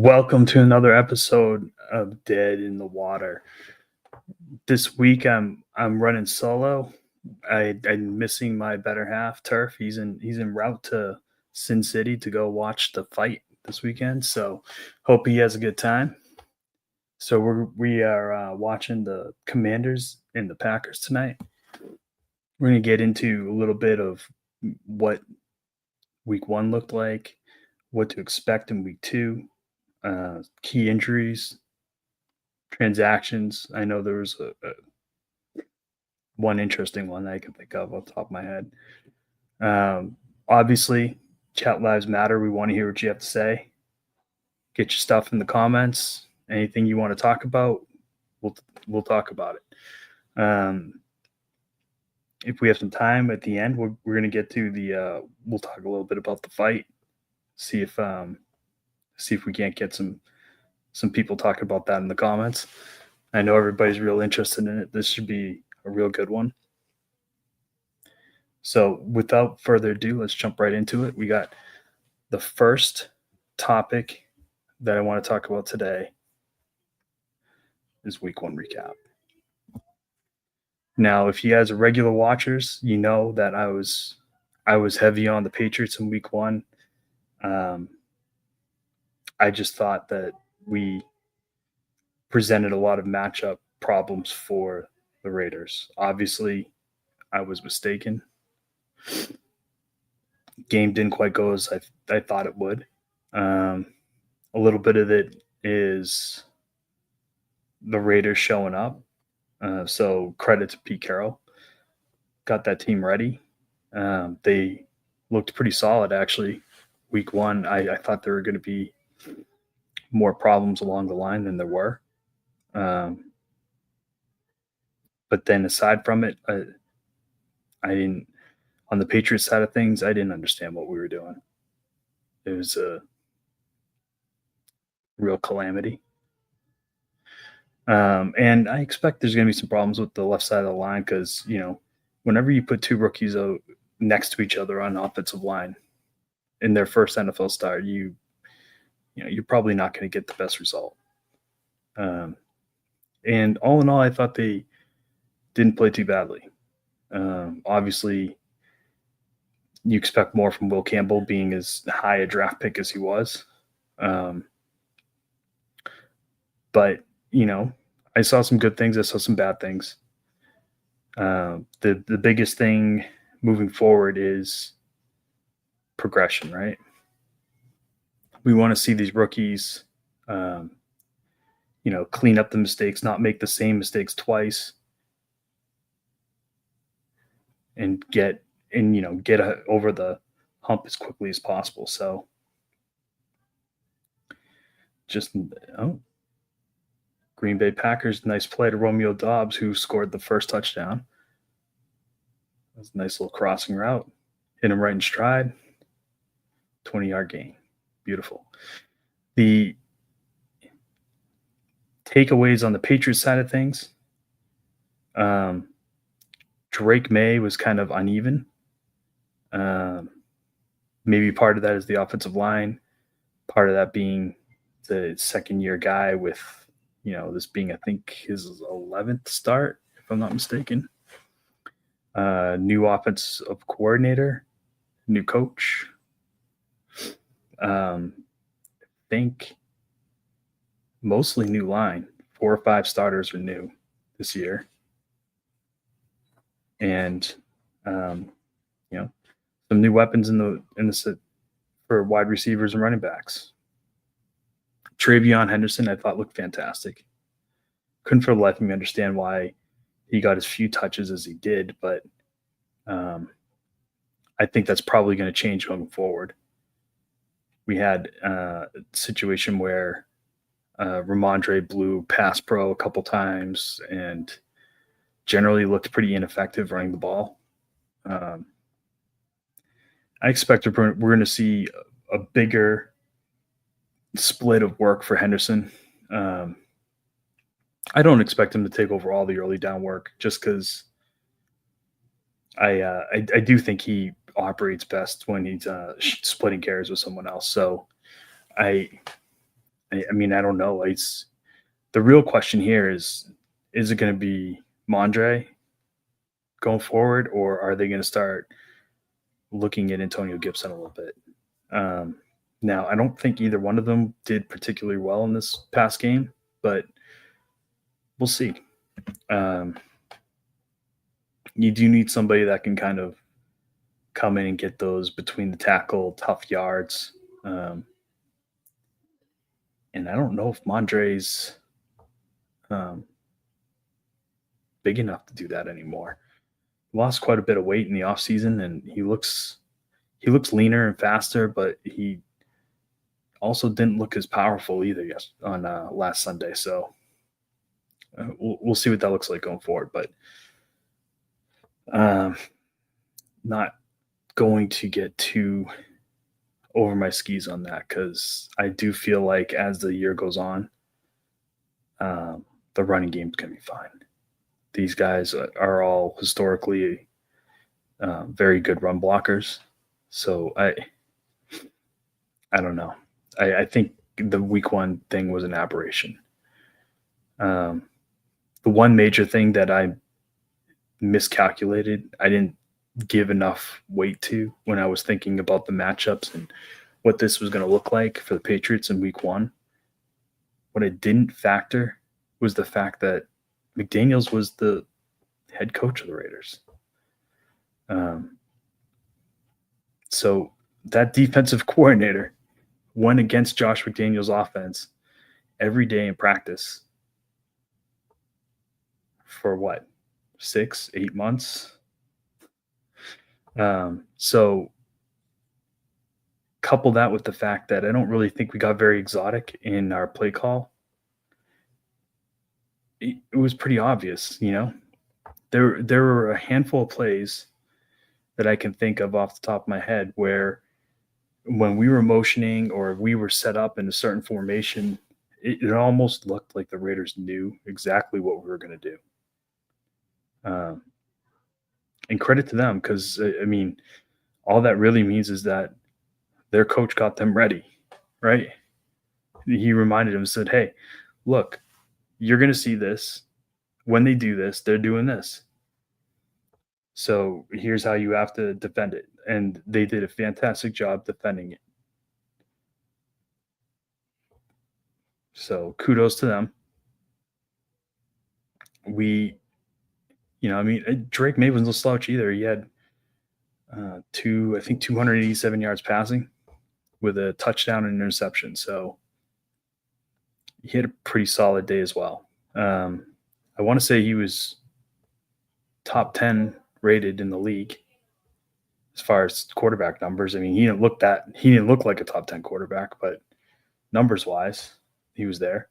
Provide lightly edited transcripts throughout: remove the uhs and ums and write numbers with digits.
Welcome to another episode of Dead in the Water. This week I'm running solo. I'm missing my better half, Turf. He's en route to Sin City to go watch the fight this weekend. So hope he has a good time. So we are watching the Commanders and the Packers tonight. We're gonna get into a little bit of what week one looked like, what to expect in week two, key injuries, transactions. I know there was one interesting one that I can think of off the top of my head. Obviously, chat lives matter. We want to hear what you have to say. Get your stuff in the comments. Anything you want to talk about, we'll talk about it. If we have some time at the end, we're going to get to the. We'll talk a little bit about the fight. See if we can't get some people talking about that in the comments. I know everybody's real interested in it. This should be a real good one. So without further ado, let's jump right into it. We got the first topic that I want to talk about today is week one recap. Now, if you guys are regular watchers, you know that I was heavy on the Patriots in week one. I just thought that we presented a lot of matchup problems for the Raiders. Obviously, I was mistaken. Game didn't quite go as I thought it would. A little bit of it is the Raiders showing up. So credit to Pete Carroll. Got that team ready. They looked pretty solid, actually. Week one, I thought there were going to be more problems along the line than there were. But then aside from it, I didn't – on the Patriots side of things, I didn't understand what we were doing. It was a real calamity. And I expect there's going to be some problems with the left side of the line because, whenever you put two rookies out next to each other on the offensive line in their first NFL start, you're probably not going to get the best result. And all in all, I thought they didn't play too badly. Obviously, you expect more from Will Campbell being as high a draft pick as he was. But, I saw some good things. I saw some bad things. The biggest thing moving forward is progression, right? We want to see these rookies, clean up the mistakes, not make the same mistakes twice, and get over the hump as quickly as possible. So Green Bay Packers, nice play to Romeo Doubs, who scored the first touchdown. That was a nice little crossing route. Hit him right in stride. 20-yard gain. Beautiful. The takeaways on the Patriots side of things, Drake May was kind of uneven. Maybe part of that is the offensive line. Part of that being the second-year guy with, this being, I think, his 11th start, if I'm not mistaken. New offensive coordinator, new coach. I think mostly new line. 4 or 5 starters are new this year. And, some new weapons in the for wide receivers and running backs. TreVeyon Henderson, I thought, looked fantastic. Couldn't for the life of me understand why he got as few touches as he did, but I think that's probably going to change going forward. We had a situation where Ramondre blew pass pro a couple times and generally looked pretty ineffective running the ball. I expect we're going to see a bigger split of work for Henderson. I don't expect him to take over all the early down work just because I do think he operates best when he's splitting carries with someone else. So I I mean, I don't know. It's the real question here is it going to be Mondre going forward, or are they going to start looking at Antonio Gibson a little bit? Um, Now, I don't think either one of them did particularly well in this past game, but we'll see. Um, you do need somebody that can kind of come in and get those between the tackle, tough yards. Um, and I don't know if Mondre's um, big enough to do that anymore. He lost quite a bit of weight in the offseason, and he looks leaner and faster, but he also didn't look as powerful either on last Sunday. So we'll see what that looks like going forward. But um, not going to get too over my skis on that because I do feel like as the year goes on, the running game's going to be fine. These guys are all historically very good run blockers. So I don't know. I think the week one thing was an aberration. Um, the one major thing that I miscalculated, I didn't give enough weight to when I was thinking about the matchups and what this was going to look like for the Patriots in week one. What I didn't factor was the fact that McDaniels was the head coach of the Raiders. So that defensive coordinator went against Josh McDaniels' offense every day in practice for what, 6-8 months? So couple that with the fact that I don't really think we got very exotic in our play call. It was pretty obvious, There were a handful of plays that I can think of off the top of my head where when we were motioning or we were set up in a certain formation, it almost looked like the Raiders knew exactly what we were going to do. And credit to them because, I mean, all that really means is that their coach got them ready, right? He reminded them, said, hey, look, you're going to see this. When they do this, they're doing this. So here's how you have to defend it. And they did a fantastic job defending it. So kudos to them. Drake May wasn't a slouch either. He had 287 yards passing with a touchdown and interception. So he had a pretty solid day as well. I want to say he was top 10 rated in the league as far as quarterback numbers. I mean, he didn't look like a top 10 quarterback, but numbers wise, he was there.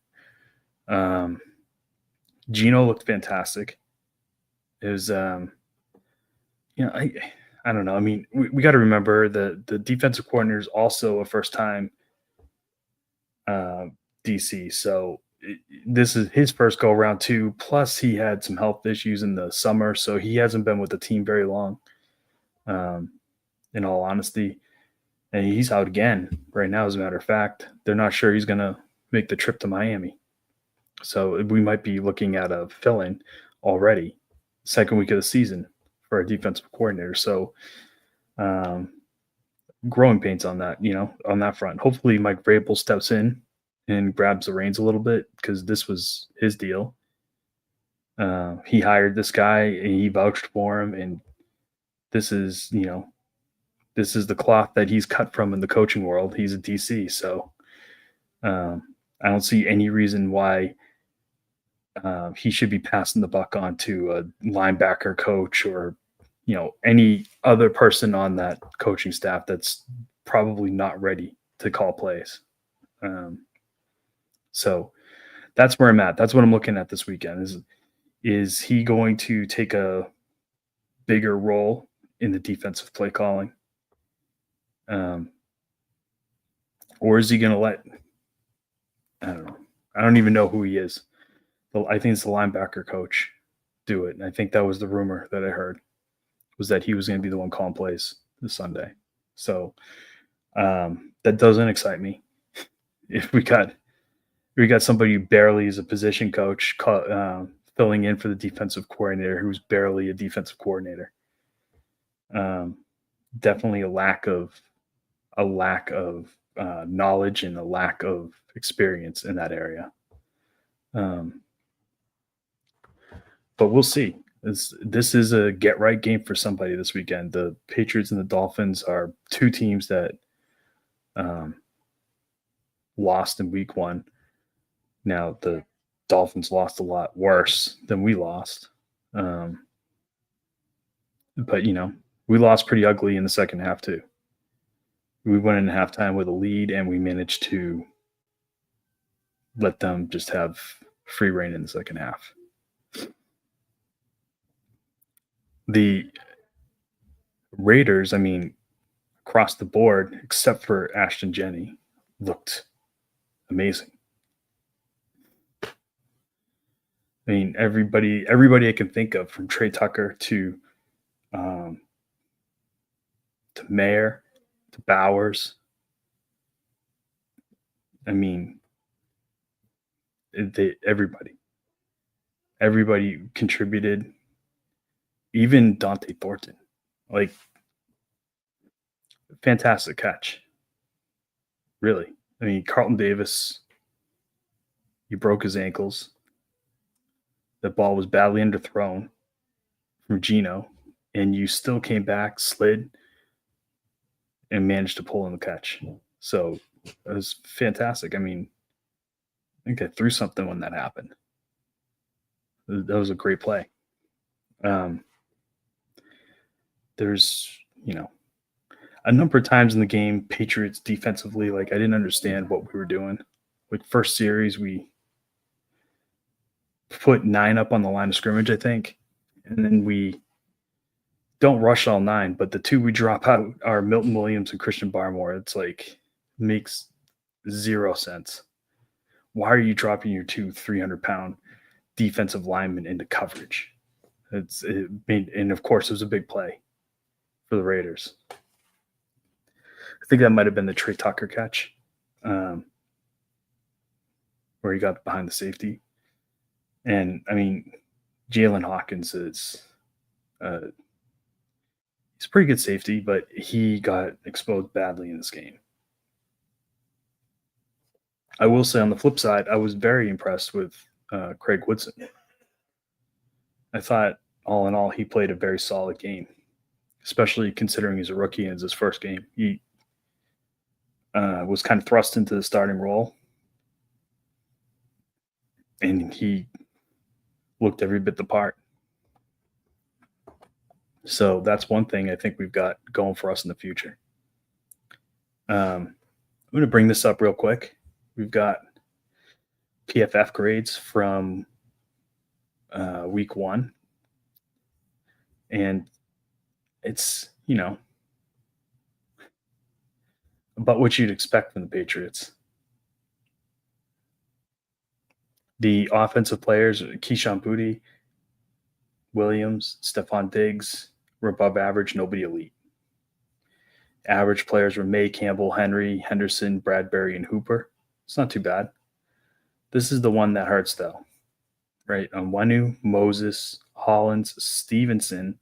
Gino looked fantastic. It was, I don't know. I mean, we got to remember the defensive coordinator is also a first time DC. So this is his first go around too. Plus, he had some health issues in the summer, so he hasn't been with the team very long. In all honesty, and he's out again right now. As a matter of fact, they're not sure he's going to make the trip to Miami. So we might be looking at a fill-in already, second week of the season for a defensive coordinator. So growing pains on that, on that front. Hopefully Mike Vrabel steps in and grabs the reins a little bit because this was his deal. He hired this guy and he vouched for him. And this is the cloth that he's cut from in the coaching world. He's a DC. So I don't see any reason why he should be passing the buck on to a linebacker coach or, any other person on that coaching staff that's probably not ready to call plays. So that's where I'm at. That's what I'm looking at this weekend. Is he going to take a bigger role in the defensive play calling? Or is he going to let, I don't know. I don't even know who he is. I think it's the linebacker coach do it. And I think that was the rumor that I heard, was that he was going to be the one calling plays this Sunday. So that doesn't excite me. If we got We got somebody who barely is a position coach filling in for the defensive coordinator who's barely a defensive coordinator. Um, Definitely a lack of knowledge and a lack of experience in that area. Um, but we'll see. This is a get right game for somebody this weekend. The Patriots and the Dolphins are two teams that um, lost in week one. Now the Dolphins lost a lot worse than we lost. Um, but we lost pretty ugly in the second half too. We went in halftime with a lead and we managed to let them just have free reign in the second half. The Raiders, I mean, across the board, except for Ashton Jenney, looked amazing. I mean, everybody I can think of, from Trey Tucker um, to Mayer to Bowers. I mean, everybody contributed. Even Dante Thornton, like, fantastic catch. Really, I mean, Carlton Davis, he broke his ankles. The ball was badly underthrown from Geno, and you still came back, slid, and managed to pull in the catch. So it was fantastic. I mean, I think I threw something when that happened. That was a great play. Um, there's, a number of times in the game, Patriots defensively, like, I didn't understand what we were doing. Like, first series, we put 9 up on the line of scrimmage, I think, and then we don't rush all 9, but the 2 we drop out are Milton Williams and Christian Barmore. It's like, makes 0 sense. Why are you dropping your 2 300-pound defensive linemen into coverage? And of course, it was a big play for the Raiders. I think that might have been the Trey Tucker catch, where he got behind the safety. And I mean, Jalen Hawkins is he's a pretty good safety, but he got exposed badly in this game. I will say, on the flip side, I was very impressed with Craig Woodson. I thought, all in all, he played a very solid game, especially considering he's a rookie and it's his first game. He was kind of thrust into the starting role, and he looked every bit the part. So that's one thing I think we've got going for us in the future. I'm going to bring this up real quick. We've got PFF grades from week one, and it's, about what you'd expect from the Patriots. The offensive players, Keyshawn Boutte, Williams, Stephon Diggs, were above average, nobody elite. Average players were May, Campbell, Henry, Henderson, Bradbury, and Hooper. It's not too bad. This is the one that hurts, though, right? Onwenu, Moses, Hollins, Stevenson.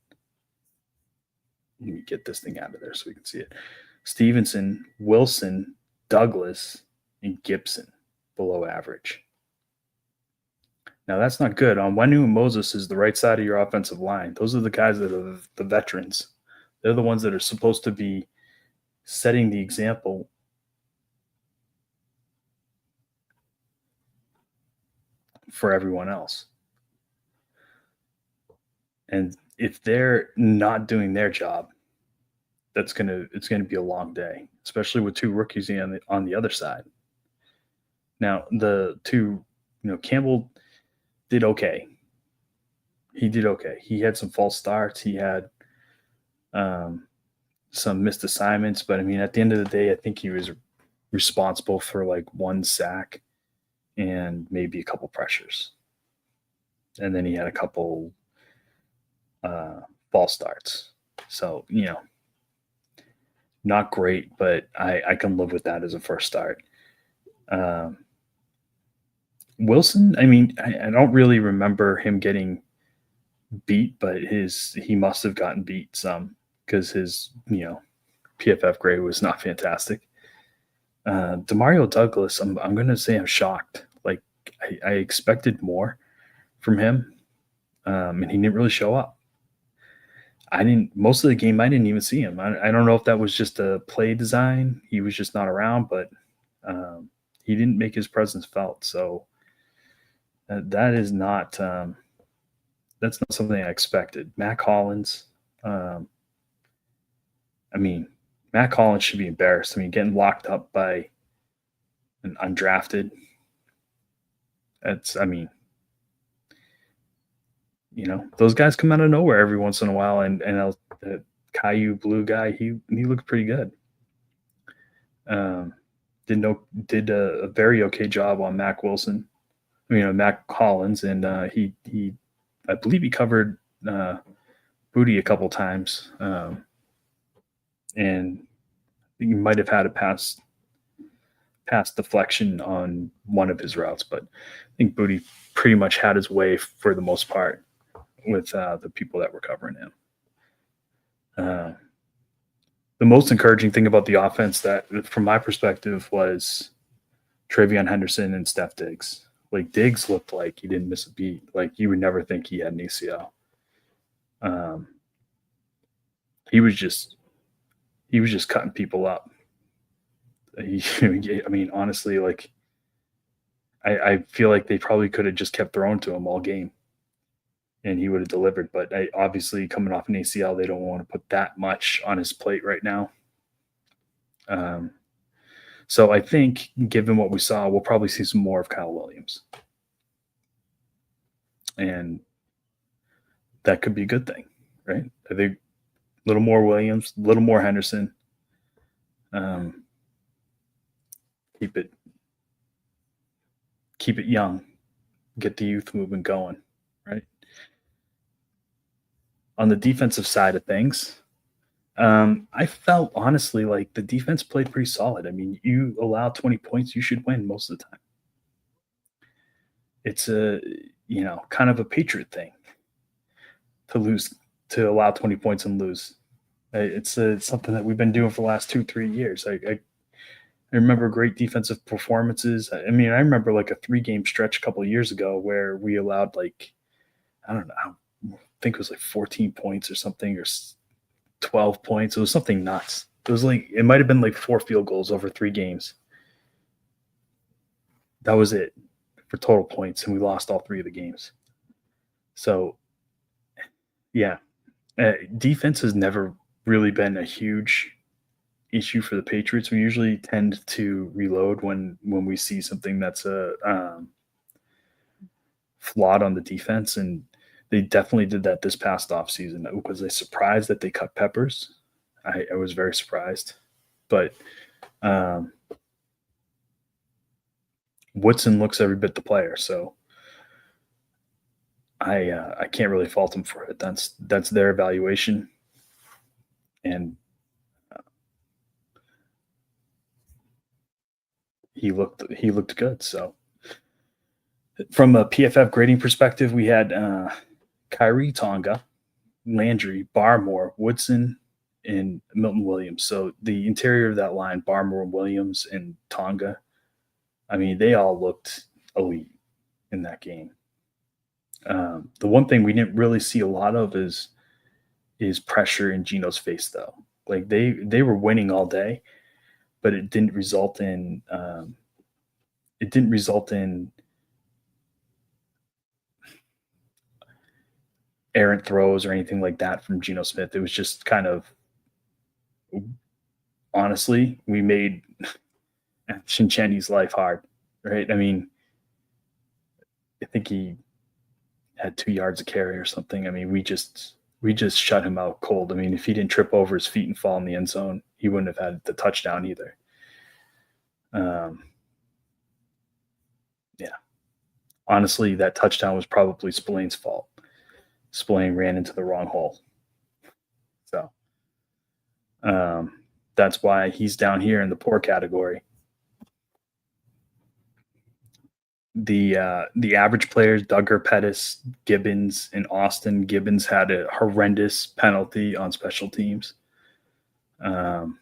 Let me get this thing out of there so we can see it. Stevenson, Wilson, Douglas, and Gibson below average. Now, that's not good. Onwenu and Moses is the right side of your offensive line. Those are the guys that are the veterans. They're the ones that are supposed to be setting the example for everyone else. And if they're not doing their job, it's gonna be a long day, especially with 2 rookies on the other side. Now, the 2, Campbell did okay. He did okay. He had some false starts. He had some missed assignments, but I mean, at the end of the day, I think he was responsible for like 1 sack and maybe a couple pressures. And then he had a couple false starts. So, not great, but I can live with that as a first start. Wilson, I mean, I don't really remember him getting beat, but he must have gotten beat some because his PFF grade was not fantastic. Demario Douglas, I'm gonna say I'm shocked. Like I expected more from him, and he didn't really show up. I didn't most of the game. I didn't even see him. I don't know if that was just a play design. He was just not around, but he didn't make his presence felt. So that is not that's not something I expected. Matt Collins, um, I mean, Matt Collins should be embarrassed. I mean, getting locked up by an undrafted. That's I mean, those guys come out of nowhere every once in a while, and Caillou Blue guy, he looked pretty good. Um, did a very okay job on Mac Wilson. Mac Collins, and he I believe he covered Booty a couple times, and he might have had a pass deflection on one of his routes, but I think Booty pretty much had his way for the most part with the people that were covering him. The most encouraging thing about the offense, that from my perspective, was Travion Henderson and Steph Diggs. Like, Diggs looked like he didn't miss a beat. Like, you would never think he had an ACL. He was just cutting people up. I mean, honestly, like I feel like they probably could have just kept throwing to him all game, and he would have delivered. But obviously, coming off an ACL, they don't want to put that much on his plate right now. So I think, given what we saw, we'll probably see some more of Kyle Williams, and that could be a good thing, right? I think a little more Williams, a little more Henderson. Keep it young, get the youth movement going, right? On the defensive side of things, I felt honestly like the defense played pretty solid. I mean, you allow 20 points, you should win most of the time. It's a kind of a Patriot thing to allow 20 points and lose. It's something that we've been doing for the last 2-3 years. I remember great defensive performances. I mean, I remember like a 3-game stretch a couple of years ago where we allowed I don't know, I think it was like 14 points or something, or 12 points. It was something nuts. It might have been like 4 field goals over 3 games. That was it for total points, and we lost all 3 of the games. So, yeah, defense has never really been a huge issue for the Patriots. We usually tend to reload when we see something that's flawed on the defense, and they definitely did that this past offseason. Was I surprised that they cut Peppers? I was very surprised, but Woodson looks every bit the player, so I can't really fault them for it. That's their evaluation, and he looked good. So from a PFF grading perspective, we had Kyrie, Tonga, Landry, Barmore, Woodson, and Milton Williams. So the interior of that line, Barmore, Williams, and Tonga, I mean, they all looked elite in that game. The one thing we didn't really see a lot of is pressure in Geno's face, though. Like, they were winning all day, but it didn't result in errant throws or anything like that from Geno Smith. It was just kind of, honestly, we made Shinchendi's life hard, right? I mean, I think he had 2 yards of carry or something. I mean, we just shut him out cold. I mean, if he didn't trip over his feet and fall in the end zone, he wouldn't have had the touchdown either. Yeah. Honestly, that touchdown was probably Spillane's fault. Spillane ran into the wrong hole. So that's why he's down here in the poor category. The average players, Duggar, Pettis, Gibbons, and Austin. Gibbons had a horrendous penalty on special teams. Um,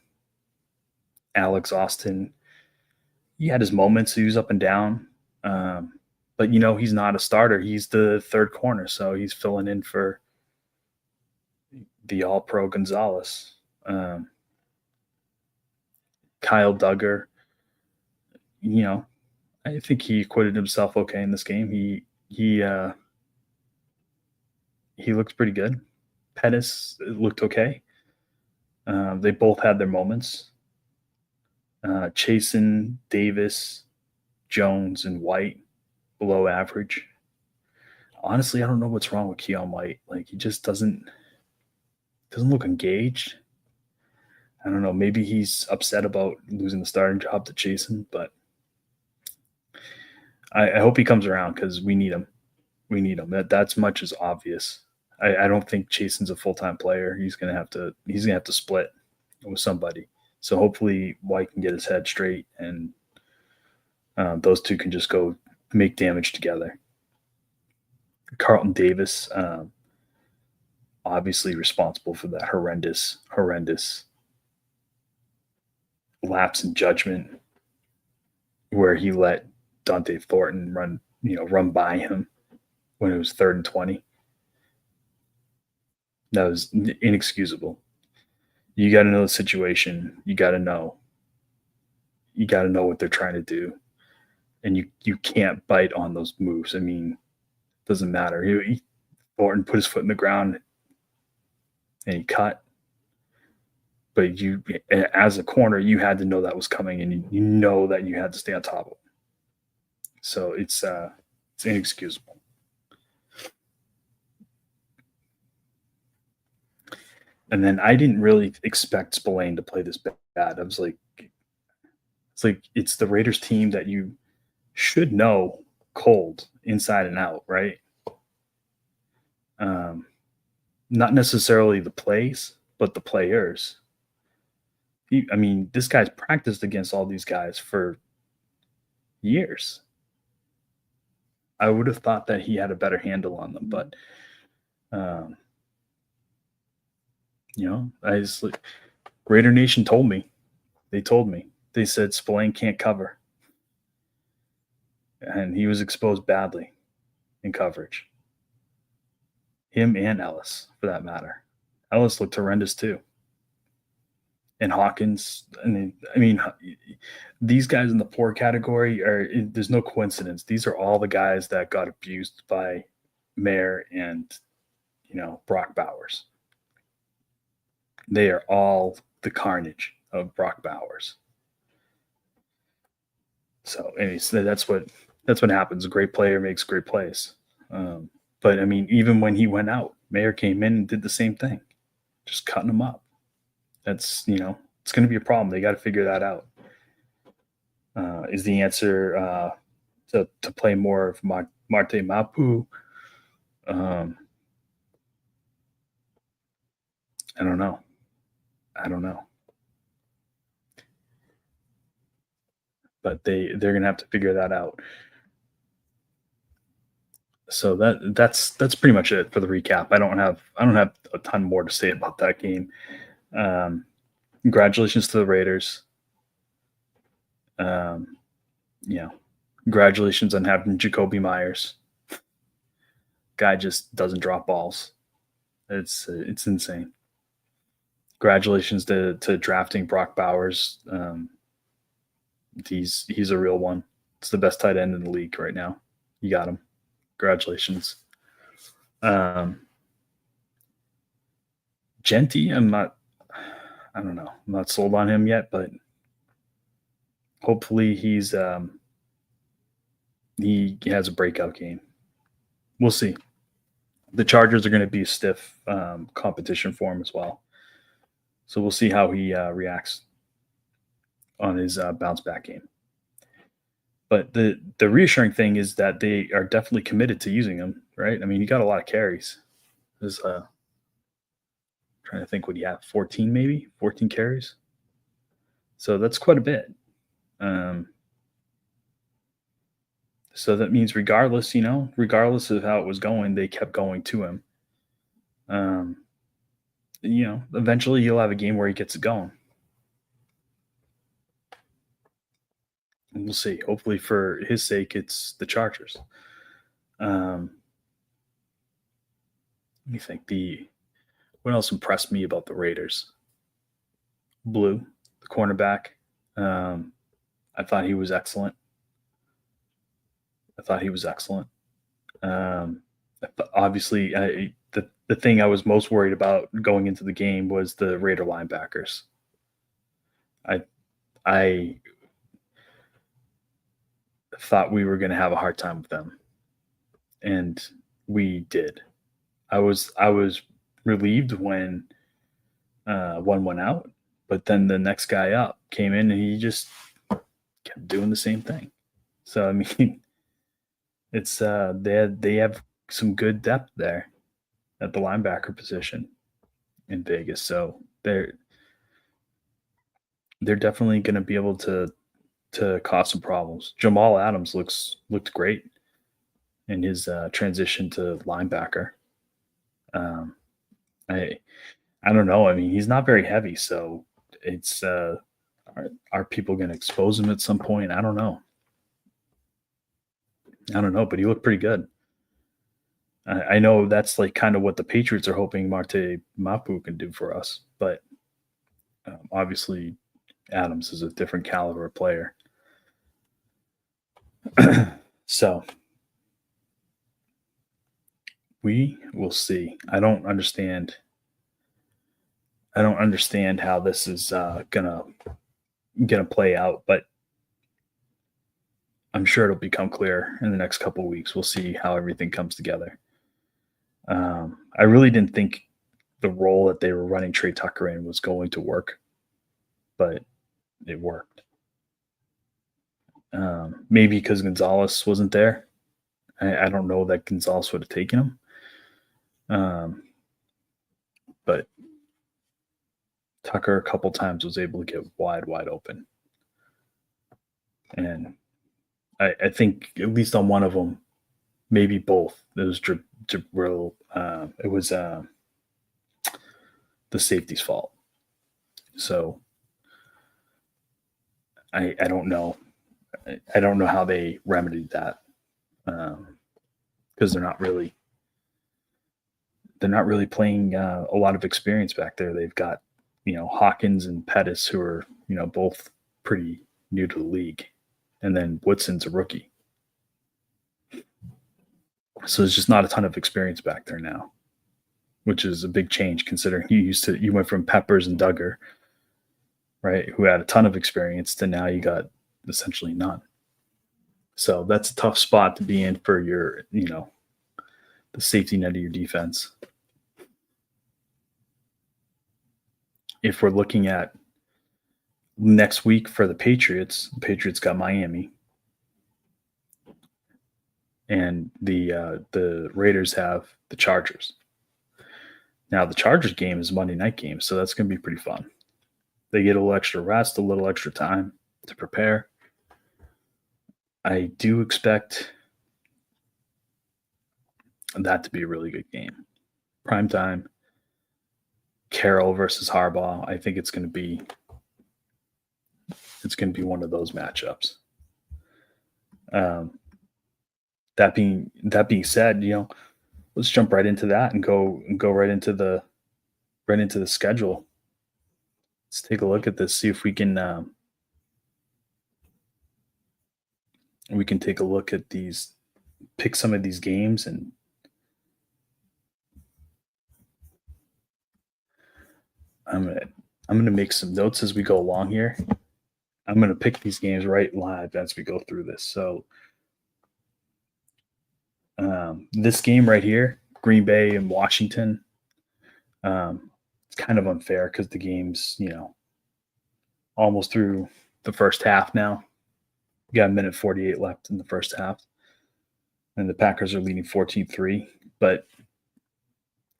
Alex Austin, he had his moments. He was up and down, but he's not a starter. He's the third corner, so he's filling in for the All Pro Gonzalez. Kyle Duggar, you know, I think he acquitted himself okay in this game. He looks pretty good. Pettis looked okay. They both had their moments. Chasen, Davis, Jones, and White below average. Honestly, I don't know what's wrong with Keon White. Like he just doesn't look engaged. I don't know. Maybe he's upset about losing the starting job to Chasen, but I hope he comes around because we need him. We need him. That's much as obvious. I don't think Chasen's a full time player. He's gonna have to split with somebody. So hopefully White can get his head straight, and those two can just go make damage together. Carlton Davis, obviously responsible for that horrendous lapse in judgment where he let Dante Thornton run by him when it was 3rd and 20. That was inexcusable. You got to know the situation. You got to know what they're trying to do, and you can't bite on those moves. I mean, it doesn't matter. Thornton put his foot in the ground and he cut, but you, as a corner, you had to know that was coming, and you know that you had to stay on top of it. So it's inexcusable. And then I didn't really expect Spillane to play this bad. I was like, it's the Raiders team that you should know cold inside and out, right? Not necessarily the plays, but the players. This guy's practiced against all these guys for years. I would have thought that he had a better handle on them, but I just like Raider Nation told me. They told me. They said Spillane can't cover. And he was exposed badly in coverage. Him and Ellis, for that matter. Ellis looked horrendous too. And Hawkins, these guys in the poor category there's no coincidence. These are all the guys that got abused by Mayer and, Brock Bowers. They are all the carnage of Brock Bowers. So, anyways, that's what happens. A great player makes great plays. But even when he went out, Mayer came in and did the same thing, just cutting him up. That's it's going to be a problem. They got to figure that out. Is the answer to play more of Marte Mapu? I don't know. But they're going to have to figure that out. So that's pretty much it for the recap. I don't have a ton more to say about that game. Congratulations to the Raiders. Congratulations on having Jacoby Myers. Guy just doesn't drop balls. It's insane. Congratulations to drafting Brock Bowers. He's a real one. It's the best tight end in the league right now. You got him. Congratulations. Genty, I don't know. I'm not sold on him yet, but hopefully he has a breakout game. We'll see. The Chargers are going to be a stiff competition for him as well. So we'll see how he reacts on his bounce back game. But the reassuring thing is that they are definitely committed to using him, right? He got a lot of carries. There's trying to think what he had, 14 carries. So that's quite a bit. So that means regardless of how it was going, they kept going to him. Um, eventually he'll have a game where he gets it going. And we'll see. Hopefully, for his sake, it's the Chargers. Um, Let me think. The What else impressed me about the Raiders? Blue, the cornerback. Um, I thought he was excellent. I thought he was excellent. Um, Obviously, the thing I was most worried about going into the game was the Raider linebackers. I I thought we were going to have a hard time with them, and we did. I was relieved when one went out, but then the next guy up came in and he just kept doing the same thing. So I mean, it's they have some good depth there at the linebacker position in Vegas. So they're definitely going to be able to cause some problems. Jamal Adams looked great in his transition to linebacker. Um, I I don't know. I mean, he's not very heavy, so it's are people going to expose him at some point? I don't know. I don't know, but he looked pretty good. I know that's like kind of what the Patriots are hoping Marte Mapu can do for us, but obviously Adams is a different caliber player. So we will see. I don't understand how this is gonna play out, but I'm sure it'll become clear in the next couple of weeks. We'll see how everything comes together. I really didn't think the role that they were running Trey Tucker in was going to work, but it worked. Maybe because Gonzalez wasn't there. I don't know that Gonzalez would have taken him. But Tucker a couple times was able to get wide open. And I think at least on one of them, maybe both, it was Jabril. It was the safety's fault. So I don't know. I don't know how they remedied that because they're not really playing a lot of experience back there. They've got Hawkins and Pettis who are both pretty new to the league, and then Woodson's a rookie. So there's just not a ton of experience back there now, which is a big change considering you went from Peppers and Duggar, right, who had a ton of experience, to now you got essentially none. So that's a tough spot to be in for your, the safety net of your defense. If we're looking at next week for the Patriots got Miami, and the Raiders have the Chargers. Now the Chargers game is a Monday night game, so that's going to be pretty fun. They get a little extra rest, a little extra time to prepare. I do expect that to be a really good game. Prime time, Carroll versus Harbaugh. I think it's going to be one of those matchups. That being said, let's jump right into that and go right into the schedule. Let's take a look at this. See if we can take a look at these, pick some of these games, and I'm gonna make some notes as we go along here. I'm gonna pick these games right live as we go through this. So this game right here, Green Bay and Washington, it's kind of unfair because the game's almost through the first half now. We got a minute 48 left in the first half, and the Packers are leading 14-3. But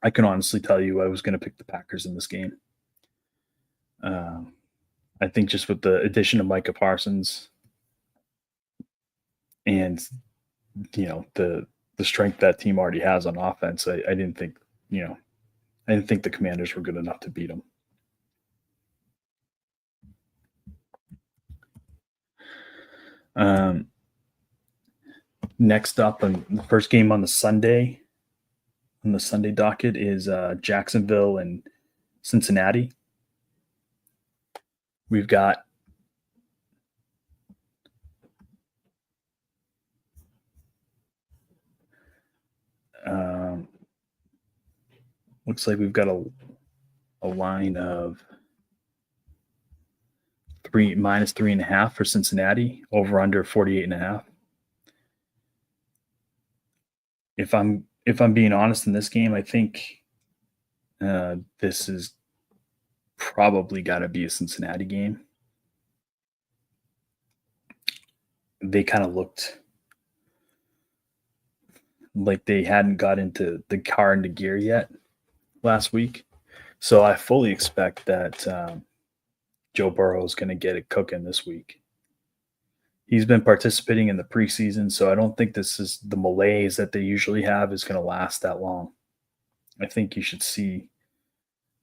I can honestly tell you I was going to pick the Packers in this game. I think just with the addition of Micah Parsons and the strength that team already has on offense. I didn't think I didn't think the Commanders were good enough to beat them. Um, Next up, on the first game on the Sunday docket is Jacksonville and Cincinnati. We've got looks like we've got a line of -3.5 for Cincinnati, over under 48.5. If I'm being honest in this game, I think this is probably got to be a Cincinnati game. They kind of looked like they hadn't got into the car into gear yet last week, so I fully expect that Joe Burrow is going to get it cooking this week. He's been participating in the preseason, so I don't think this is the malaise that they usually have is going to last that long. I think you should see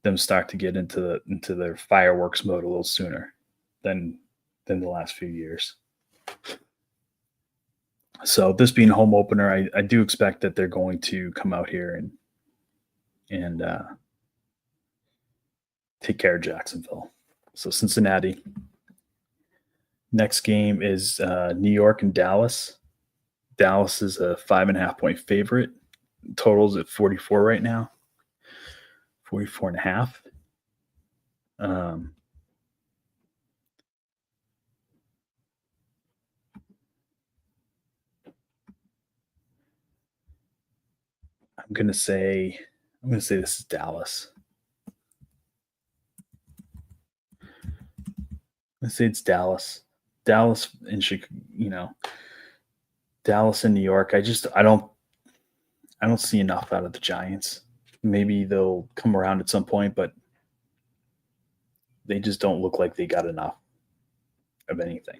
them start to get into their fireworks mode a little sooner than the last few years. So this being a home opener, I do expect that they're going to come out here and take care of Jacksonville. So Cincinnati. Next game is New York and Dallas. Dallas is a 5.5-point favorite. Totals at 44 right now. 44.5. I'm gonna say this is Dallas. Let's say it's Dallas. Dallas and Dallas and New York. I don't see enough out of the Giants. Maybe they'll come around at some point, but they just don't look like they got enough of anything.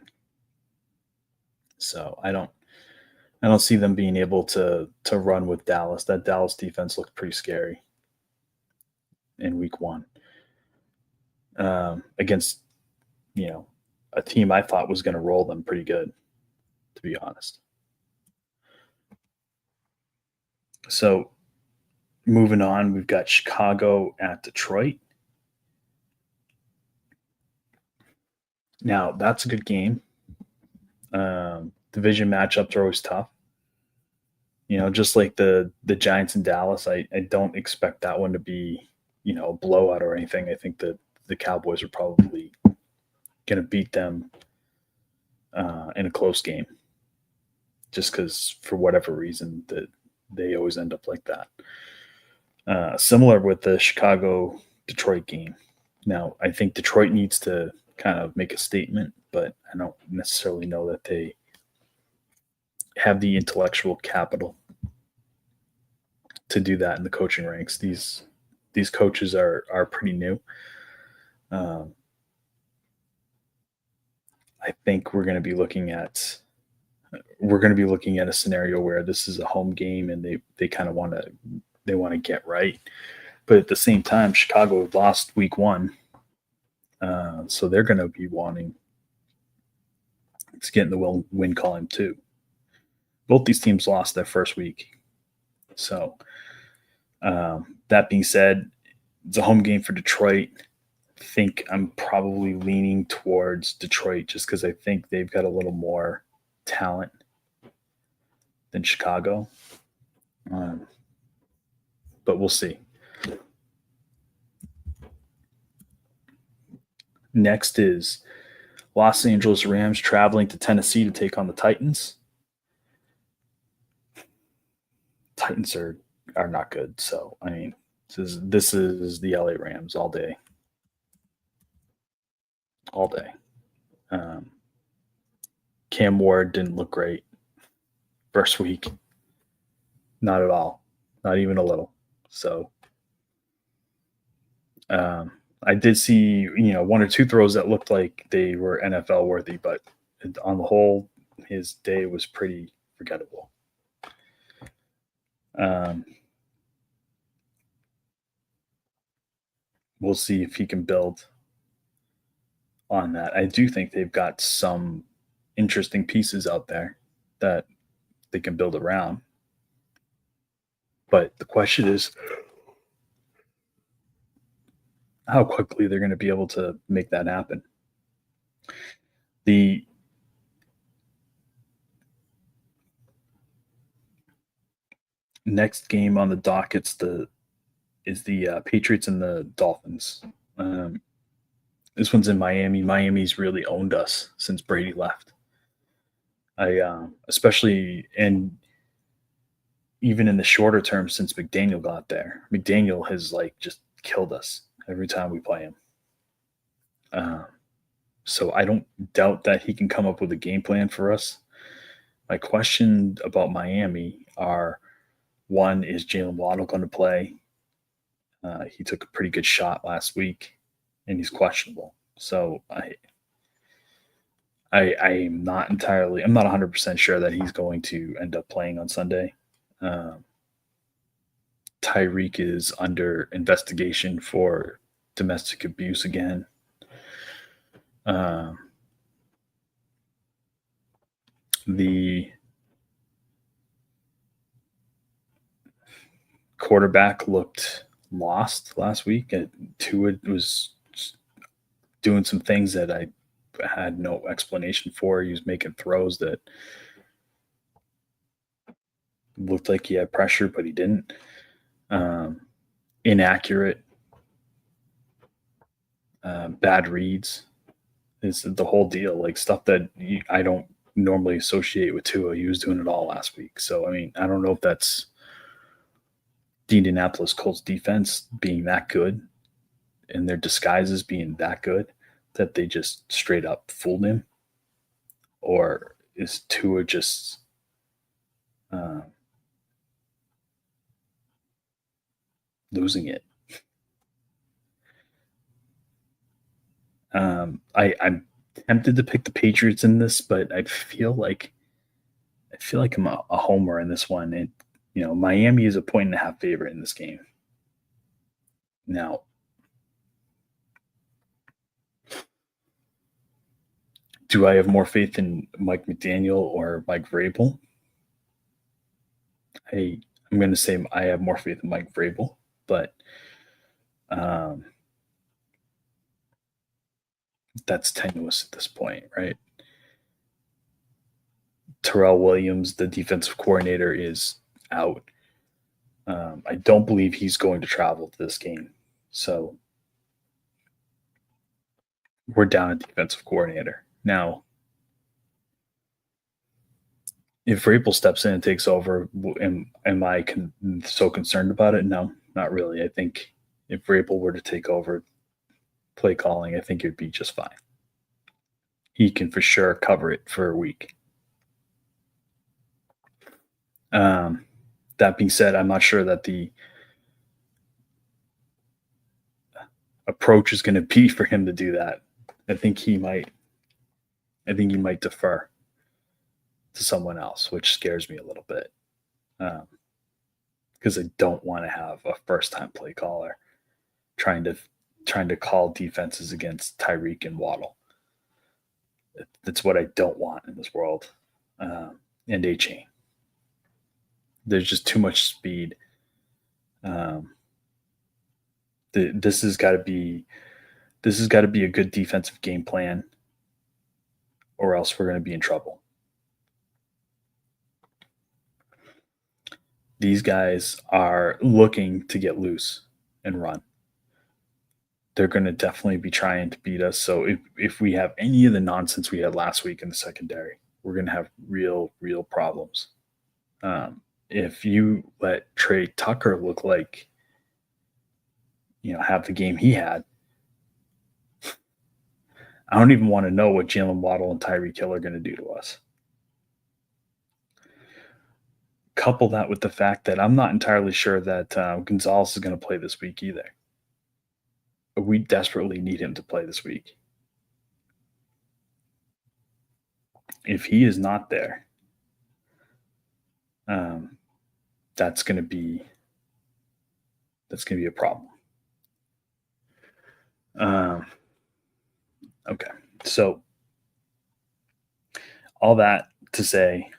So I don't see them being able to run with Dallas. That Dallas defense looked pretty scary in week one against a team I thought was going to roll them pretty good, to be honest. So moving on, we've got Chicago at Detroit. Now, that's a good game. Division matchups are always tough. Just like the Giants and Dallas, I don't expect that one to be, a blowout or anything. I think that the Cowboys are probably going to beat them in a close game, just because for whatever reason that they always end up like that. Similar with the Chicago-Detroit game. Now, I think Detroit needs to kind of make a statement, but I don't necessarily know that they have the intellectual capital to do that in the coaching ranks. These coaches are pretty new. I think we're going to be looking at a scenario where this is a home game and they kind of want to get right, but at the same time, Chicago lost week one, so they're going to be wanting to get in the win column too. Both these teams lost their first week, so that being said, it's a home game for Detroit. I think I'm probably leaning towards Detroit just because I think they've got a little more talent than Chicago. But we'll see. Next is Los Angeles Rams traveling to Tennessee to take on the Titans. Titans are not good. So, I mean, this is the LA Rams all day. All day. Cam Ward didn't look great first week. Not at all. Not even a little. So I did see, one or two throws that looked like they were NFL worthy, but on the whole, his day was pretty forgettable. Um, we'll see if he can build on that. I do think they've got some interesting pieces out there that they can build around. But the question is how quickly they're going to be able to make that happen. The next game on the docket's the Patriots and the Dolphins. Um, this one's in Miami. Miami's really owned us since Brady left. I especially and even in the shorter term since McDaniel got there. McDaniel has like just killed us every time we play him. Uh, so I don't doubt that he can come up with a game plan for us. My question about Miami are: one, is Jalen Waddle going to play? He took a pretty good shot last week, and he's questionable. So I'm not entirely, I'm not 100% sure that he's going to end up playing on Sunday. Um, Tyreek is under investigation for domestic abuse again. Um, the quarterback looked lost last week. Tua was doing some things that I had no explanation for. He was making throws that looked like he had pressure, but he didn't. Um, Inaccurate, bad reads. Is the whole deal, like stuff that I don't normally associate with Tua. He was doing it all last week. So, I mean, I don't know if that's the Indianapolis Colts defense being that good and their disguises being that good that they just straight up fooled him, or is Tua just uh, losing it? I'm tempted to pick the Patriots in this, but I feel like I'm a homer in this one. And Miami is a 1.5 favorite in this game. Now, do I have more faith in Mike McDaniel or Mike Vrabel? I'm going to say I have more faith in Mike Vrabel, but um, that's tenuous at this point, right? Terrell Williams, the defensive coordinator, is out. I don't believe he's going to travel to this game. So we're down a defensive coordinator. Now, if Vrabel steps in and takes over, am I so concerned about it? No, not really. I think if Vrabel were to take over play calling, I think it'd be just fine. He can for sure cover it for a week. That being said, I'm not sure that the approach is going to be for him to do that. I think he might. I think he might defer to someone else, which scares me a little bit because I don't want to have a first-time play caller trying to call defenses against Tyreek and Waddle. That's what I don't want in this world. And A-Chain. There's just too much speed. This has got to be a good defensive game plan, or else we're going to be in trouble. These guys are looking to get loose and run. They're going to definitely be trying to beat us. So if we have any of the nonsense we had last week in the secondary, we're going to have real problems. If you let Trey Tucker look like, have the game he had, I don't even want to know what Jalen Waddle and Tyreek Hill are going to do to us. Couple that with the fact that I'm not entirely sure that Gonzalez is going to play this week either. We desperately need him to play this week. If he is not there, that's going to be a problem. Um, okay, so all that to say,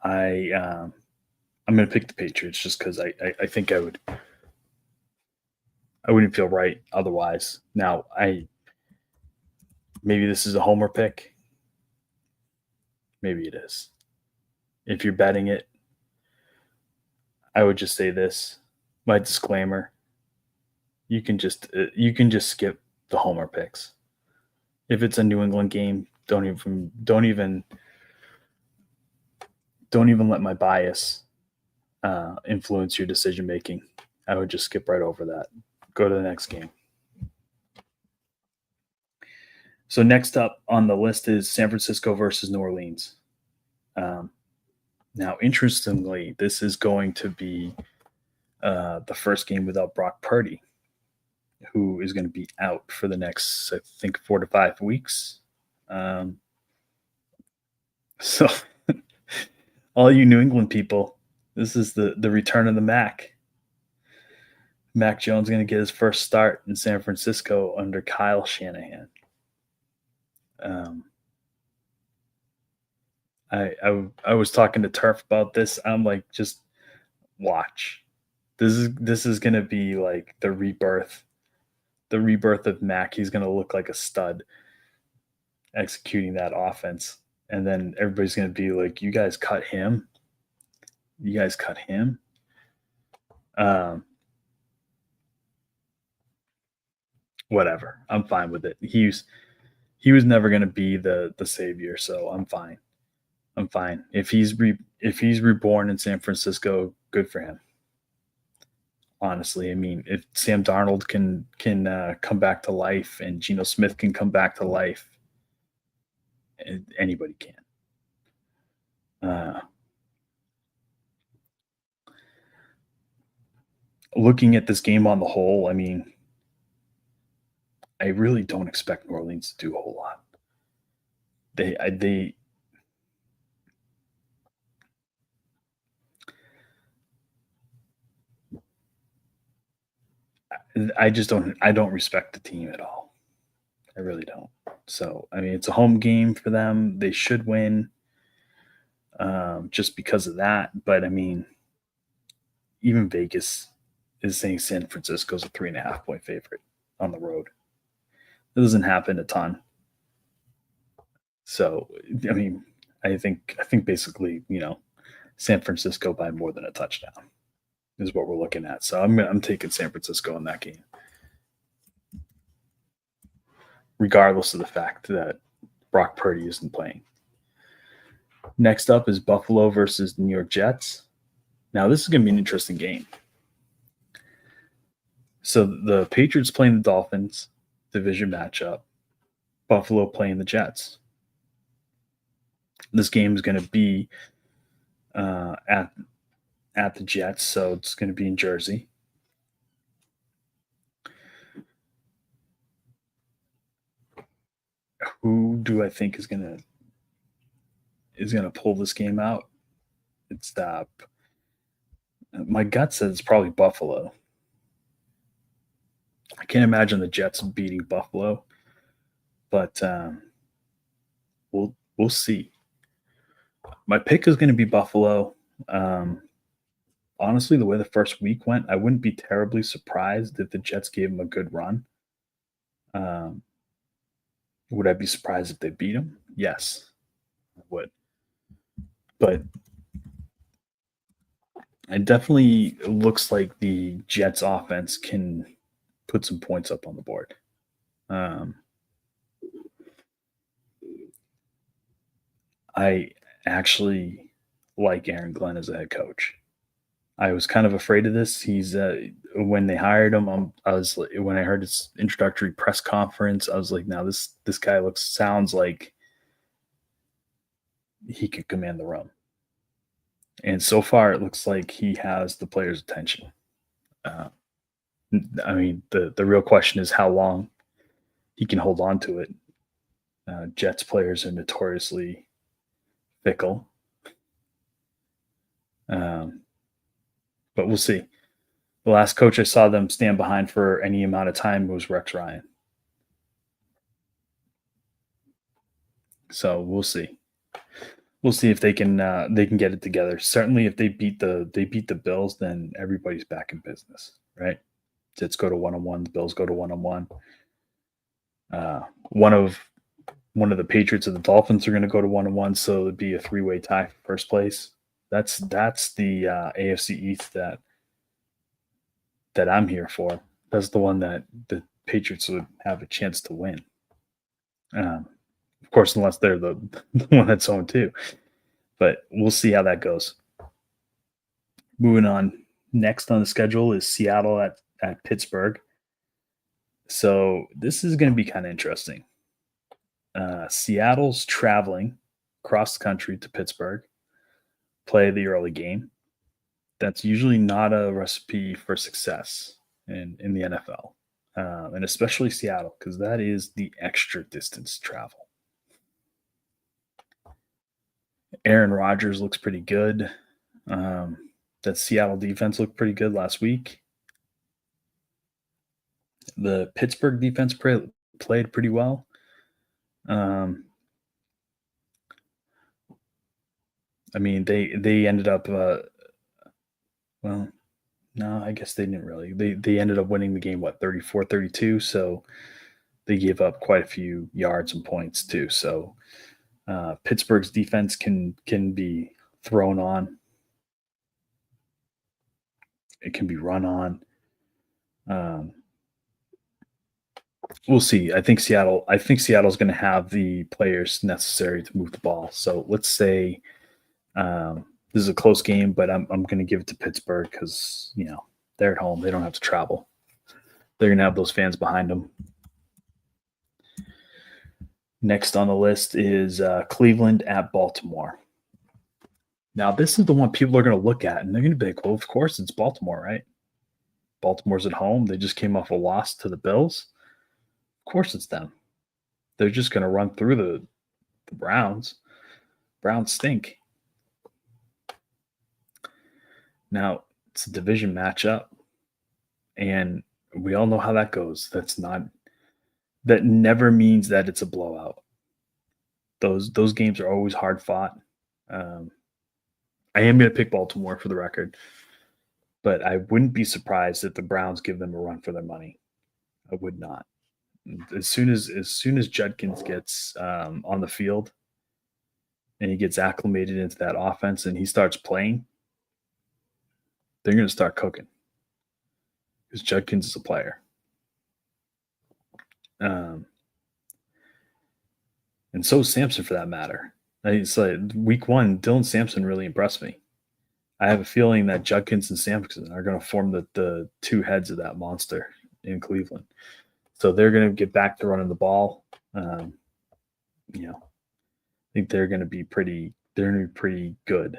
I'm going to pick the Patriots just because I think I wouldn't feel right otherwise. Now I maybe this is a homer pick, maybe it is. If you're betting it, I would just say this. My disclaimer: you can just skip the homer picks. If it's a New England game, don't even let my bias influence your decision making. I would just skip right over that. Go to the next game. So next up on the list is San Francisco versus New Orleans. Um, Now, interestingly, this is going to be the first game without Brock Purdy, who is going to be out for the next, I think, 4 to 5 weeks. So, all you New England people, this is the return of the Mac. Mac Jones going to get his first start in San Francisco under Kyle Shanahan. Um, I was talking to Turf about this. I'm like, just watch. This is going to be like the rebirth of Mac. He's going to look like a stud executing that offense. And then everybody's going to be like, you guys cut him. You guys cut him. Um, Whatever. I'm fine with it. He was never going to be the savior, so I'm fine. I'm fine. If he's reborn in San Francisco, good for him. Honestly, I mean, if Sam Darnold can come back to life and Geno Smith can come back to life, anybody can. Uh, Looking at this game on the whole, I mean, I really don't expect New Orleans to do a whole lot. They I just don't respect the team at all. I really don't. So I mean, it's a home game for them. They should win just because of that. But I mean, even Vegas is saying San Francisco's a 3.5 point favorite on the road. It doesn't happen a ton. So I mean, I think basically, San Francisco by more than a touchdown is what we're looking at. So I'm taking San Francisco in that game, regardless of the fact that Brock Purdy isn't playing. Next up is Buffalo versus New York Jets. Now this is going to be an interesting game. So the Patriots playing the Dolphins, division matchup. Buffalo playing the Jets. This game is going to be at the Jets, so it's going to be in Jersey. Who do I think is going to pull this game out? It's my gut says it's probably Buffalo. I can't imagine the Jets beating Buffalo, but we'll see. My pick is going to be Buffalo. Honestly, the way the first week went, I wouldn't be terribly surprised if the Jets gave them a good run. Um, would I be surprised if they beat them? Yes, I would. But it definitely looks like the Jets offense can put some points up on the board. Um, I actually like Aaron Glenn as a head coach. I was kind of afraid of this. He's when they hired him, I was when I heard his introductory press conference, I was like, now this guy sounds like he could command the room. And so far, it looks like he has the players' attention. Uh, I mean, the real question is how long he can hold on to it. Jets players are notoriously fickle. Um, but we'll see. The last coach I saw them stand behind for any amount of time was Rex Ryan. So we'll see. We'll see if they can get it together. Certainly, if they beat the Bills, then everybody's back in business, right? Jets go to 1-1. The Bills go to 1-1. Uh, one of one of the Patriots and the Dolphins are going to go to 1-1, so it'd be a three-way tie for first place. That's the AFC East that I'm here for. That's the one that the Patriots would have a chance to win. Of course, unless they're the one that's 0-2. But we'll see how that goes. Moving on. Next on the schedule is Seattle at Pittsburgh. So this is going to be kind of interesting. Seattle's traveling cross country to Pittsburgh, play the early game. That's usually not a recipe for success in the NFL, and especially Seattle, because that is the extra distance travel. Aaron Rodgers looks pretty good. That Seattle defense looked pretty good last week. The Pittsburgh defense played pretty well. I mean, they ended up. Well, no, I guess they didn't really. They ended up winning the game, what, 34-32. So they gave up quite a few yards and points too. So Pittsburgh's defense can be thrown on. It can be run on. We'll see. I think Seattle's going to have the players necessary to move the ball. So let's say this is a close game, but I'm going to give it to Pittsburgh because they're at home. They don't have to travel. They're going to have those fans behind them. Next on the list is Cleveland at Baltimore. Now, this is the one people are going to look at, and they're going to be like, well, of course, it's Baltimore, right? Baltimore's at home. They just came off a loss to the Bills. Of course it's them. They're just going to run through the Browns. Browns stink. Now, it's a division matchup, and we all know how that goes. That never means that it's a blowout. Those games are always hard fought. I am going to pick Baltimore for the record, but I wouldn't be surprised if the Browns give them a run for their money. I would not. As soon as Judkins gets on the field and he gets acclimated into that offense and he starts playing, they're going to start cooking because Judkins is a player. And so is Sampson for that matter. It's like week one, Dylan Sampson really impressed me. I have a feeling that Judkins and Sampson are going to form the two heads of that monster in Cleveland. So they're going to get back to running the ball. I think they're going to be pretty good.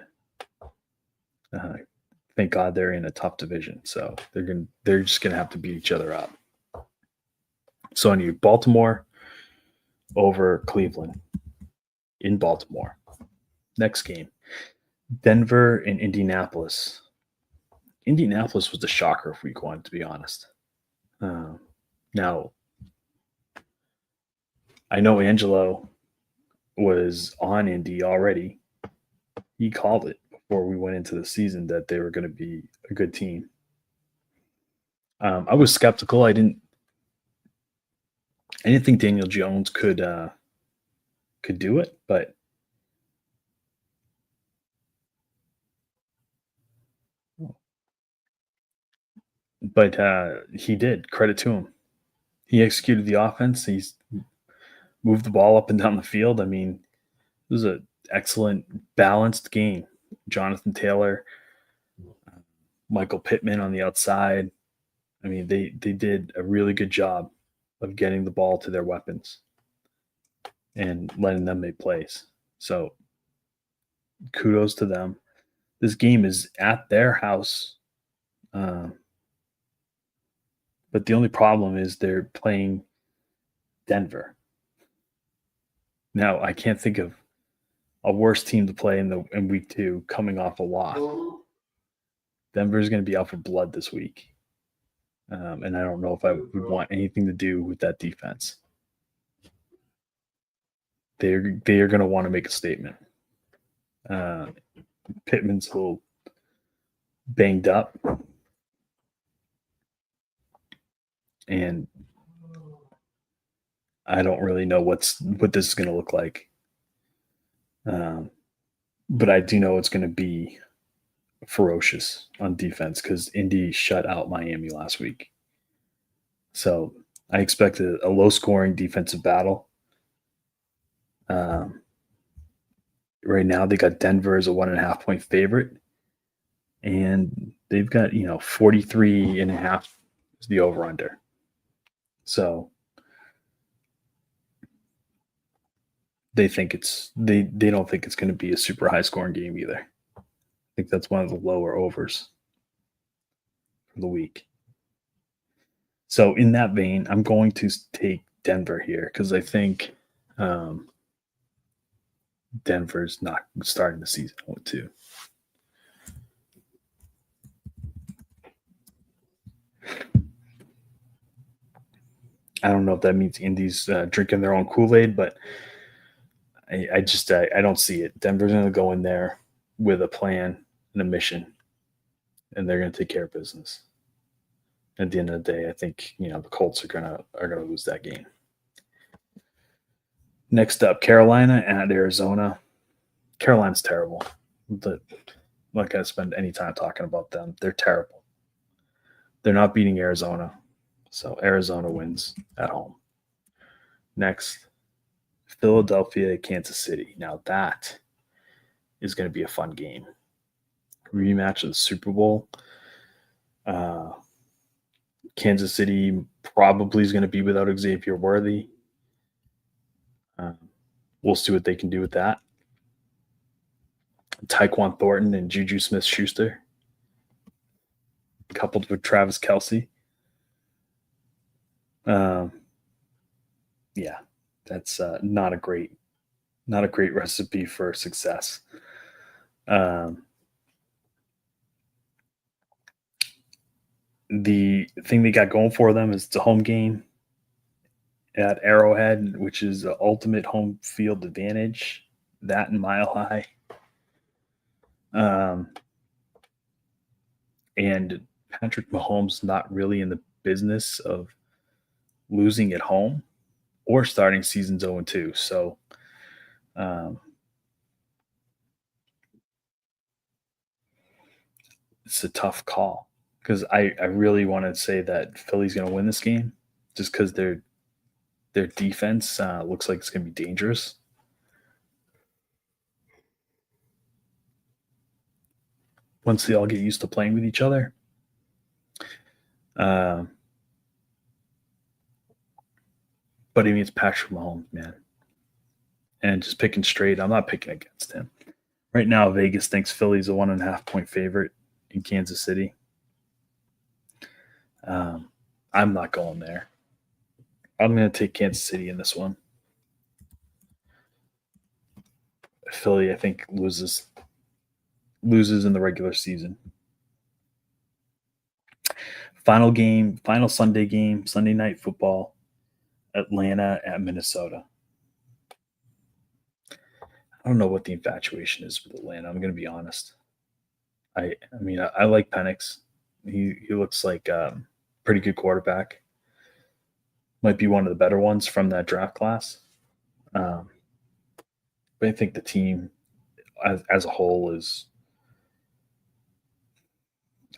Thank God they're in a tough division. So they're just going to have to beat each other up. So I need Baltimore over Cleveland in Baltimore. Next game, Denver and Indianapolis. Indianapolis was the shocker of week one, to be honest. Now, I know Angelo was on Indy already. He called it before we went into the season that they were going to be a good team. I was skeptical. I didn't think Daniel Jones could do it, but he did. Credit to him. He executed the offense. He's moved the ball up and down the field. I mean, it was an excellent, balanced game. Jonathan Taylor, Michael Pittman on the outside. I mean, they did a really good job of getting the ball to their weapons and letting them make plays. So kudos to them. This game is at their house. But the only problem is they're playing Denver. Now, I can't think of a worse team to play in week two coming off a loss. Denver's going to be out for blood this week. And I don't know if I would want anything to do with that defense. They are going to want to make a statement. Pittman's a little banged up, and I don't really know what this is going to look like. But I do know it's going to be ferocious on defense because Indy shut out Miami last week. So I expect a low-scoring defensive battle. Right now, they got Denver as a 1.5-point favorite, and they've got 43.5 is the over/under. So they think they don't think it's going to be a super high-scoring game either. I think that's one of the lower overs for the week. So in that vein, I'm going to take Denver here because I think Denver's not starting the season 0-2. I don't know if that means Indy's drinking their own Kool-Aid, but I don't see it. Denver's going to go in there with a plan and a mission, and they're going to take care of business. At the end of the day, I think the Colts are gonna lose that game. Next up, Carolina at Arizona. Carolina's terrible. I'm not gonna spend any time talking about them. They're terrible. They're not beating Arizona, so Arizona wins at home. Next, Philadelphia, Kansas City. Now that is going to be a fun game. Rematch of the Super Bowl. Kansas City probably is going to be without Xavier Worthy. We'll see what they can do with that. Tyquan Thornton and Juju Smith-Schuster, coupled with Travis Kelce. Yeah, that's not a great recipe for success. The thing they got going for them is it's a home game at Arrowhead, which is the ultimate home field advantage. That and Mile High. And Patrick Mahomes not really in the business of losing at home or starting seasons 0-2. So it's a tough call because I really want to say that Philly's going to win this game just because their defense looks like it's going to be dangerous. Once they all get used to playing with each other. But I mean, it's Patrick Mahomes, man. And just picking straight, I'm not picking against him. Right now, Vegas thinks Philly's a 1.5-point favorite in Kansas City. I'm not going there. I'm going to take Kansas City in this one. Philly, I think, loses in the regular season. Final Sunday game, Sunday Night Football, Atlanta at Minnesota. I don't know what the infatuation is with Atlanta. I'm going to be honest. I mean, I like Penix. He looks like a pretty good quarterback. Might be one of the better ones from that draft class. But I think the team as a whole is.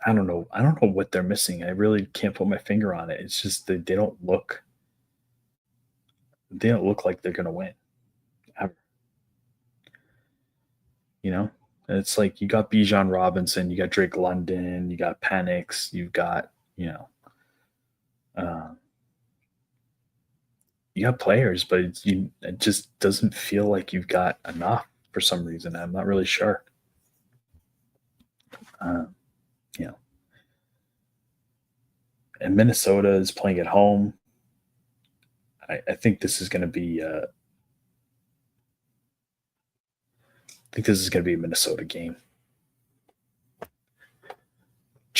I don't know what they're missing. I really can't put my finger on it. It's just they don't look like they're going to win ever. It's like you got Bijan Robinson, you got Drake London, you got Penix, you've got you got players, but it just doesn't feel like you've got enough for some reason. I'm not really sure. And Minnesota is playing at home. I think this is going to be. I think this is going to be a Minnesota game.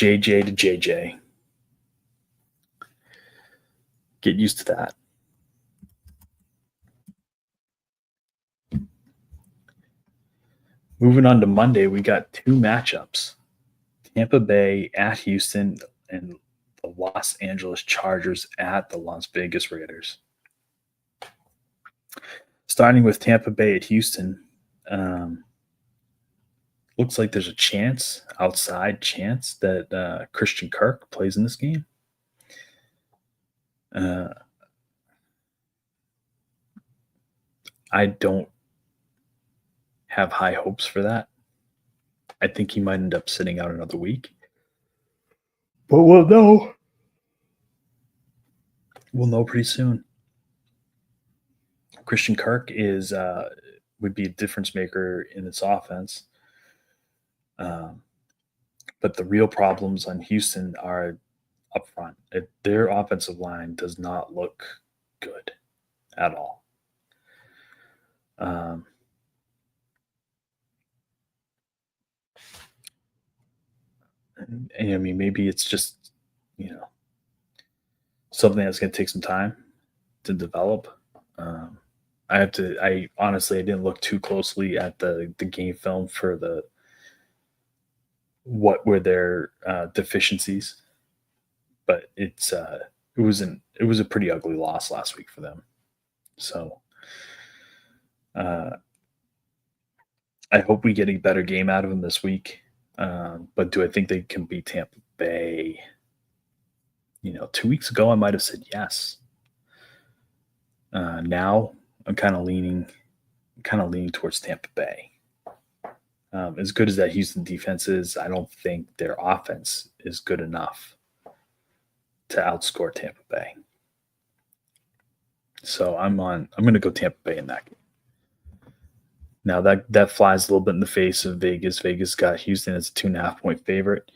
JJ to JJ. Get used to that. Moving on to Monday, we got two matchups. Tampa Bay at Houston and the Los Angeles Chargers at the Las Vegas Raiders. Starting with Tampa Bay at Houston, looks like there's a outside chance that Christian Kirk plays in this game. I don't have high hopes for that. I think he might end up sitting out another week. But we'll know. We'll know pretty soon. Christian Kirk would be a difference maker in this offense. But the real problems on Houston are up front. Their offensive line does not look good at all. And I mean, maybe it's just, something that's going to take some time to develop. I honestly, I didn't look too closely at the game film for what were their deficiencies, but it was a pretty ugly loss last week for them. So I hope we get a better game out of them this week. But do I think they can beat Tampa Bay? 2 weeks ago I might have said yes. Now I'm kind of leaning towards Tampa Bay. As good as that Houston defense is, I don't think their offense is good enough to outscore Tampa Bay. So I'm going to go Tampa Bay in that game. Now that flies a little bit in the face of Vegas. Vegas got Houston as a 2.5-point favorite.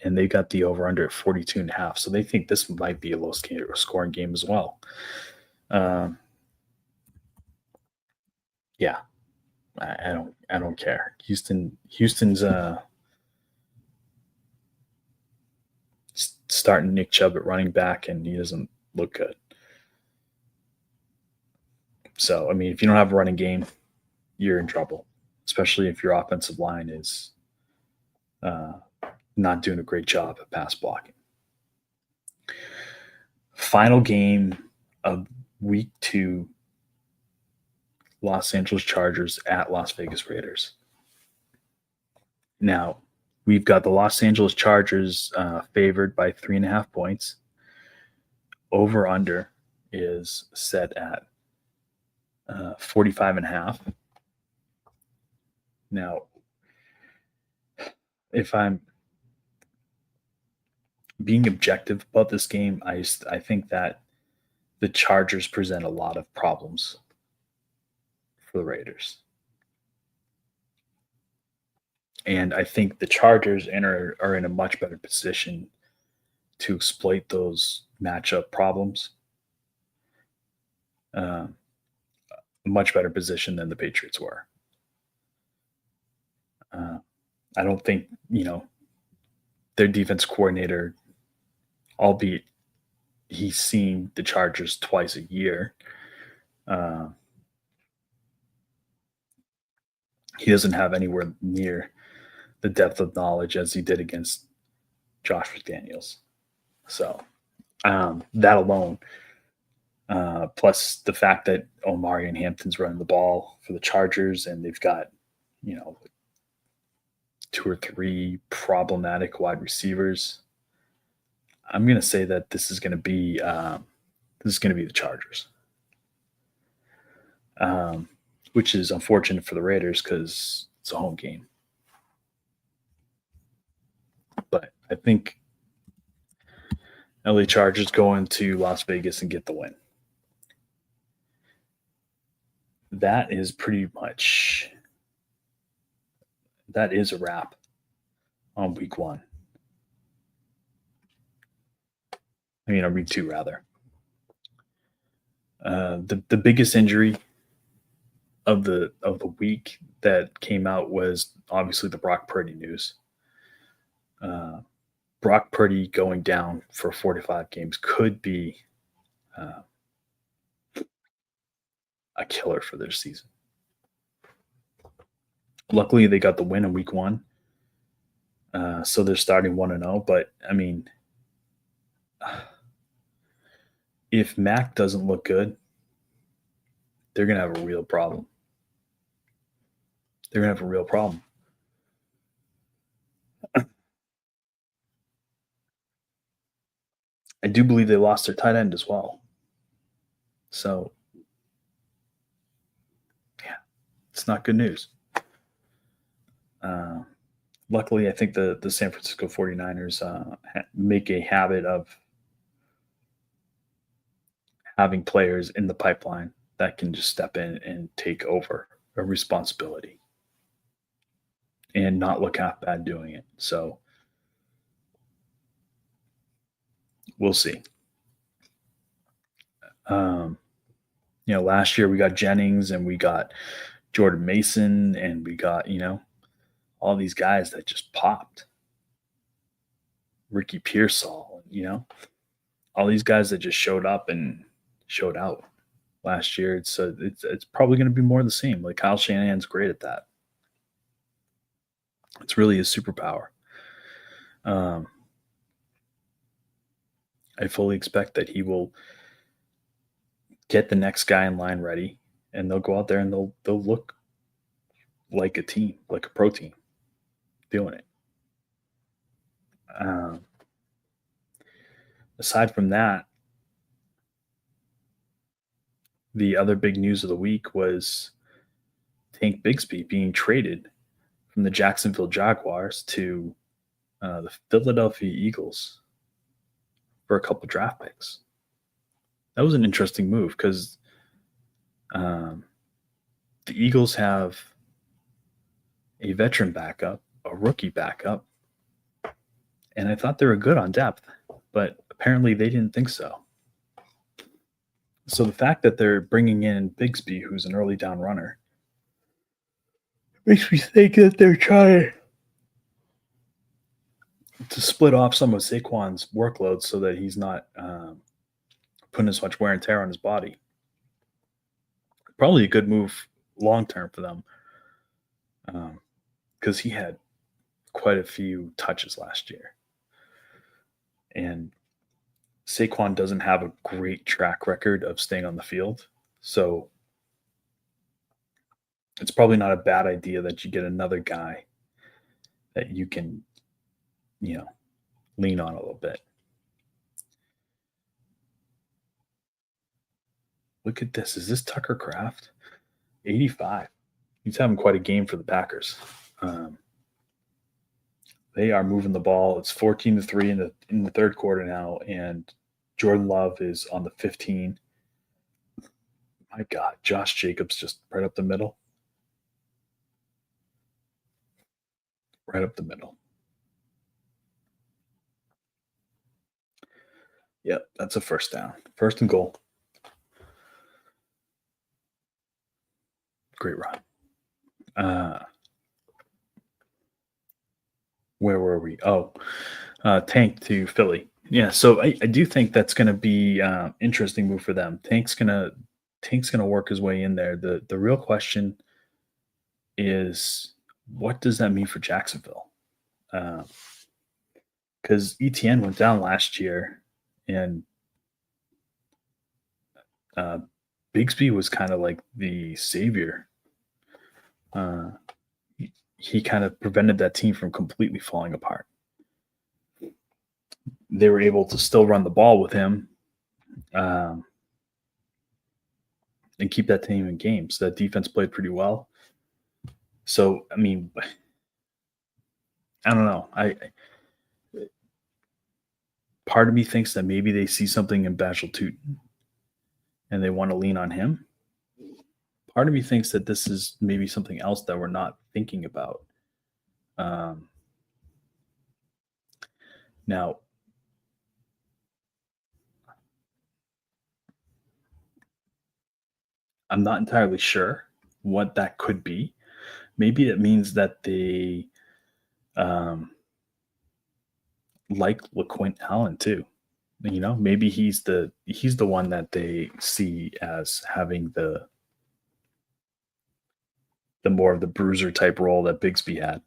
And they got the over-under at 42.5. So they think this might be a low-scoring game as well. Yeah, I don't care. Houston's starting Nick Chubb at running back, and he doesn't look good. So, I mean, if you don't have a running game, you're in trouble, especially if your offensive line is not doing a great job at pass blocking. Final game of week 2, Los Angeles Chargers at Las Vegas Raiders. Now, we've got the Los Angeles Chargers favored by 3.5 points. Over-under is set at 45.5. Now, if I'm being objective about this game, I think that the Chargers present a lot of problems for the Raiders. And I think the Chargers are in a much better position to exploit those matchup problems. A much better position than the Patriots were. I don't think, their defense coordinator, albeit he's seen the Chargers twice a year, he doesn't have anywhere near the depth of knowledge as he did against Josh McDaniels. So that alone, plus the fact that Omarion Hampton's running the ball for the Chargers, and they've got, 2 or 3 problematic wide receivers, I'm going to say that this is going to be the Chargers, which is unfortunate for the Raiders because it's a home game. But I think LA Chargers go into Las Vegas and get the win. That is a wrap on week 1. I mean, on week 2, rather. The biggest injury of the week that came out was obviously the Brock Purdy news. Uh, Brock Purdy going down for 45 games could be uh, a killer for their season. Luckily, they got the win in week one, so they're starting 1-0. But I mean, if Mac doesn't look good, they're gonna have a real problem. They're gonna have a real problem. I do believe they lost their tight end as well. So yeah, it's not good news. Uh, Luckily, I think the San Francisco 49ers make a habit of having players in the pipeline that can just step in and take over a responsibility and not look half bad doing it. So we'll see. Um, last year we got Jennings and we got Jordan Mason and we got, all these guys that just popped. Ricky Pearsall, all these guys that just showed up and showed out last year. It's probably going to be more of the same. Like Kyle Shanahan's great at that. It's really his superpower. Um, I fully expect that he will get the next guy in line ready, and they'll go out there and they'll look like a team, like a pro team, doing it. Um, Aside from that, the other big news of the week was Tank Bigsby being traded from the Jacksonville Jaguars to the Philadelphia Eagles for a couple draft picks. That was an interesting move because the Eagles have a veteran backup, a rookie backup, and I thought they were good on depth, but apparently they didn't think so. So the fact that they're bringing in Bigsby, who's an early down runner, makes me think that they're trying to split off some of Saquon's workload so that he's not putting as much wear and tear on his body. Probably a good move long term for them because he had quite a few touches last year. And Saquon doesn't have a great track record of staying on the field. So it's probably not a bad idea that you get another guy that you can, lean on a little bit. Look at this. Is this Tucker Kraft? 85. He's having quite a game for the Packers. They are moving the ball. It's 14-3 in the third quarter now, and Jordan Love is on the 15. My God, Josh Jacobs just right up the middle. Right up the middle. Yep, that's a first down. First and goal. Great run. Where were we? Oh, Tank to Philly. Yeah, so I do think that's going to be interesting move for them. Tank's gonna work his way in there. The real question is, what does that mean for Jacksonville? Because ETN went down last year, and Bigsby was kind of like the savior. He kind of prevented that team from completely falling apart. They were able to still run the ball with him and keep that team in games. That defense played pretty well. So, I mean, I don't know. Part of me thinks that maybe they see something in Bashal Tootin and they want to lean on him. Part of me thinks that this is maybe something else that we're not thinking about. Now, I'm not entirely sure what that could be. Maybe it means that they um, like LaQuint Allen too. You know, maybe he's the one that they see as having the more of the bruiser type role that Bigsby had,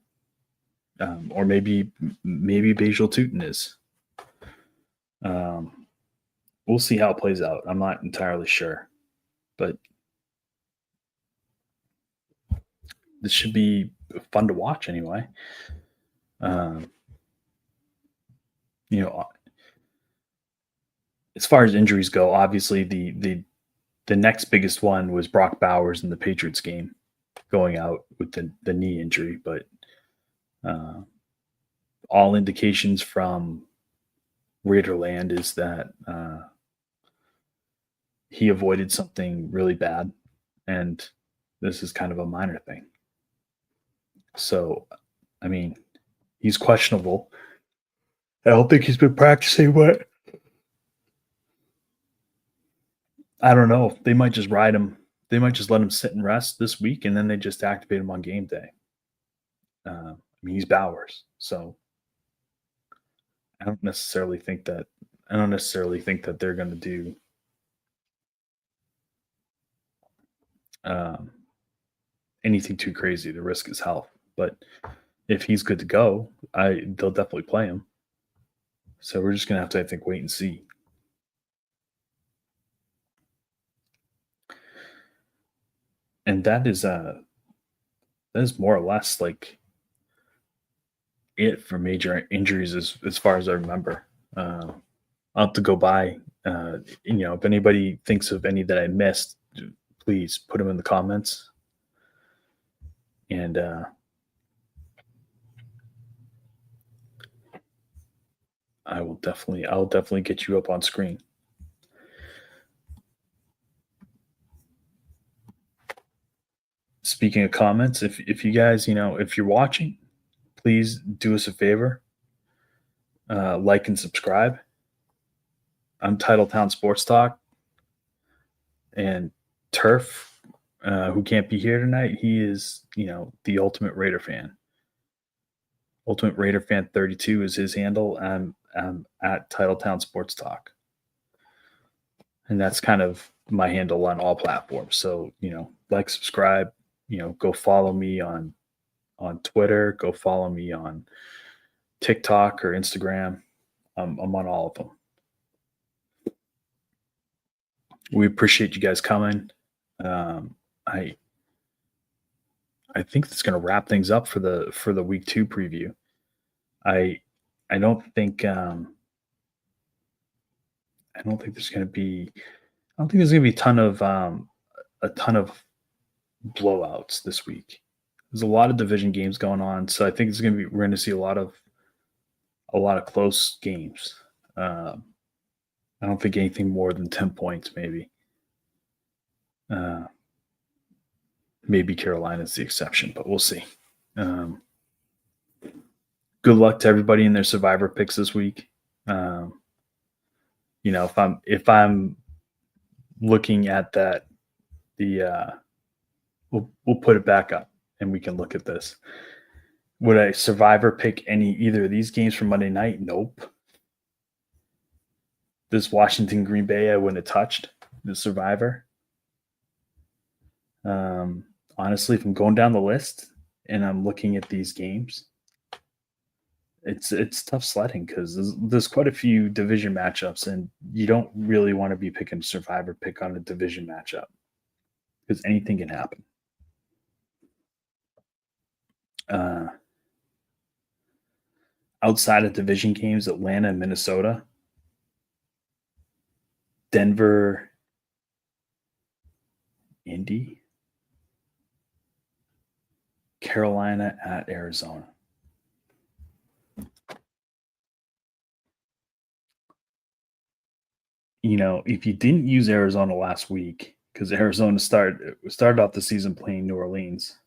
or maybe Bajal Tutin is. Um, we'll see how it plays out. I'm not entirely sure, but this should be fun to watch anyway. Um, you know, as far as injuries go, obviously the next biggest one was Brock Bowers in the Patriots game, going out with the knee injury. But uh, all indications from Raiderland is that he avoided something really bad, and this is kind of a minor thing. So, I mean, he's questionable. I don't think he's been practicing, but I don't know. They might just ride him. They might just let him sit and rest this week, and then they just activate him on game day. I mean, he's Bowers, so I don't necessarily think that. I don't necessarily think that they're going to do um, anything too crazy to risk his health. But if he's good to go, they'll definitely play him. So we're just gonna have to, I think, wait and see. And that is more or less like it for major injuries as far as I remember. I'll have to go by. If anybody thinks of any that I missed, please put them in the comments, and I'll definitely get you up on screen. Speaking of comments, if you guys, if you're watching, please do us a favor, like and subscribe. I'm Titletown Sports Talk, and Turf, who can't be here tonight, he is, the ultimate Raider fan. Ultimate Raider fan 32 is his handle. I'm at Titletown Sports Talk, and that's kind of my handle on all platforms. So like, subscribe, go follow me on Twitter, go follow me on TikTok or Instagram. I'm on all of them. We appreciate you guys coming. Um, I I think that's going to wrap things up for the week 2 preview. I I don't think I don't think there's going to be I don't think there's going to be a ton of blowouts this week. There's a lot of division games going on, so I think we're going to see a lot of close games. Um, I don't think anything more than 10 points, maybe. Uh, maybe Carolina's the exception, but we'll see. Um, good luck to everybody in their survivor picks this week. If I'm looking at that, we'll put it back up and we can look at this. Would a survivor pick either of these games from Monday night? Nope. This Washington Green Bay I wouldn't have touched the survivor. Honestly, if I'm going down the list and I'm looking at these games, it's tough sledding because there's quite a few division matchups, and you don't really want to be picking a survivor pick on a division matchup because anything can happen. Outside of division games, Atlanta and Minnesota, Denver, Indy, Carolina at Arizona. If you didn't use Arizona last week, because Arizona started off the season playing New Orleans,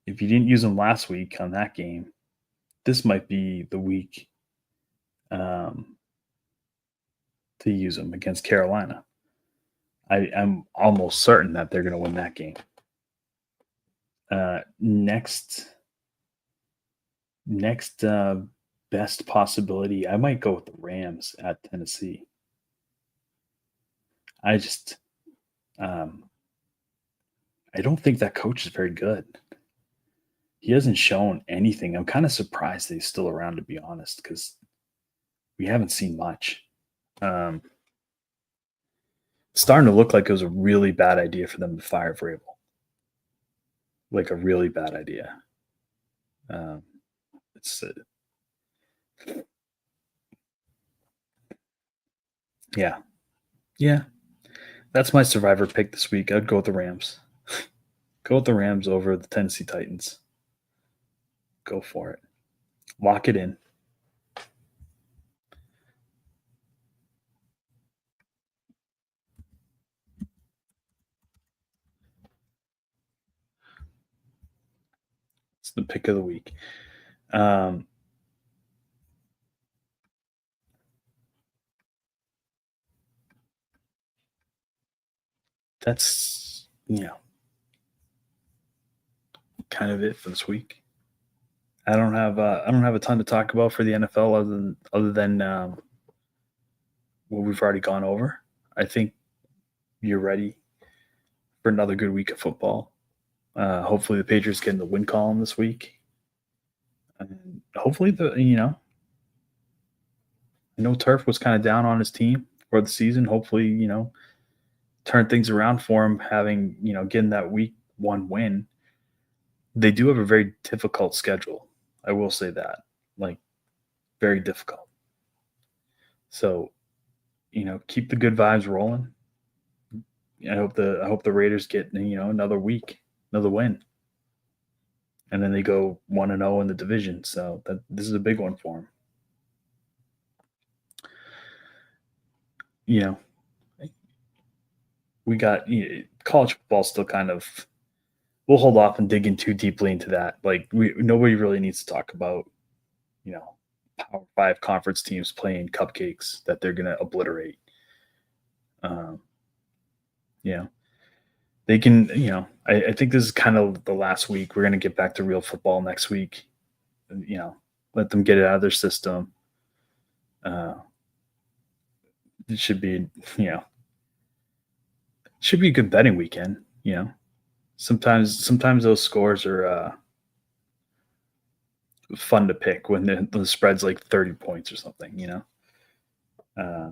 if you didn't use them last week on that game, this might be the week to use them against Carolina. I'm almost certain that they're going to win that game. Next best possibility, I might go with the Rams at Tennessee. I just um, I don't think that coach is very good. He hasn't shown anything. I'm kind of surprised that he's still around, to be honest, because we haven't seen much. Um, it's starting to look like it was a really bad idea for them to fire Vrabel, like a really bad idea. Um, it's yeah, yeah. That's my survivor pick this week. I'd go with the Rams. Go with the Rams over the Tennessee Titans. Go for it. Lock it in. It's the pick of the week. Um, that's kind of it for this week. I don't have a ton to talk about for the NFL other than what we've already gone over. I think you're ready for another good week of football. Hopefully the Patriots get in the win column this week, and hopefully I know Turf was kind of down on his team for the season. Hopefully turn things around for him, having getting that week 1 win. They do have a very difficult schedule. I will say that, like, very difficult. So keep the good vibes rolling. I hope the Raiders get another week, another win, and then they go 1-0 in the division. So this is a big one for them. You know, we got college football still kind of. We'll hold off and dig in too deeply into that. Like nobody really needs to talk about you know Power Five conference teams playing cupcakes that they're going to obliterate. Um, you know, they can. I think this is kind of the last week. We're going to get back to real football next week. Let them get it out of their system. Uh, it should be a good betting weekend. Sometimes those scores are fun to pick when the spread's like 30 points or something. Uh,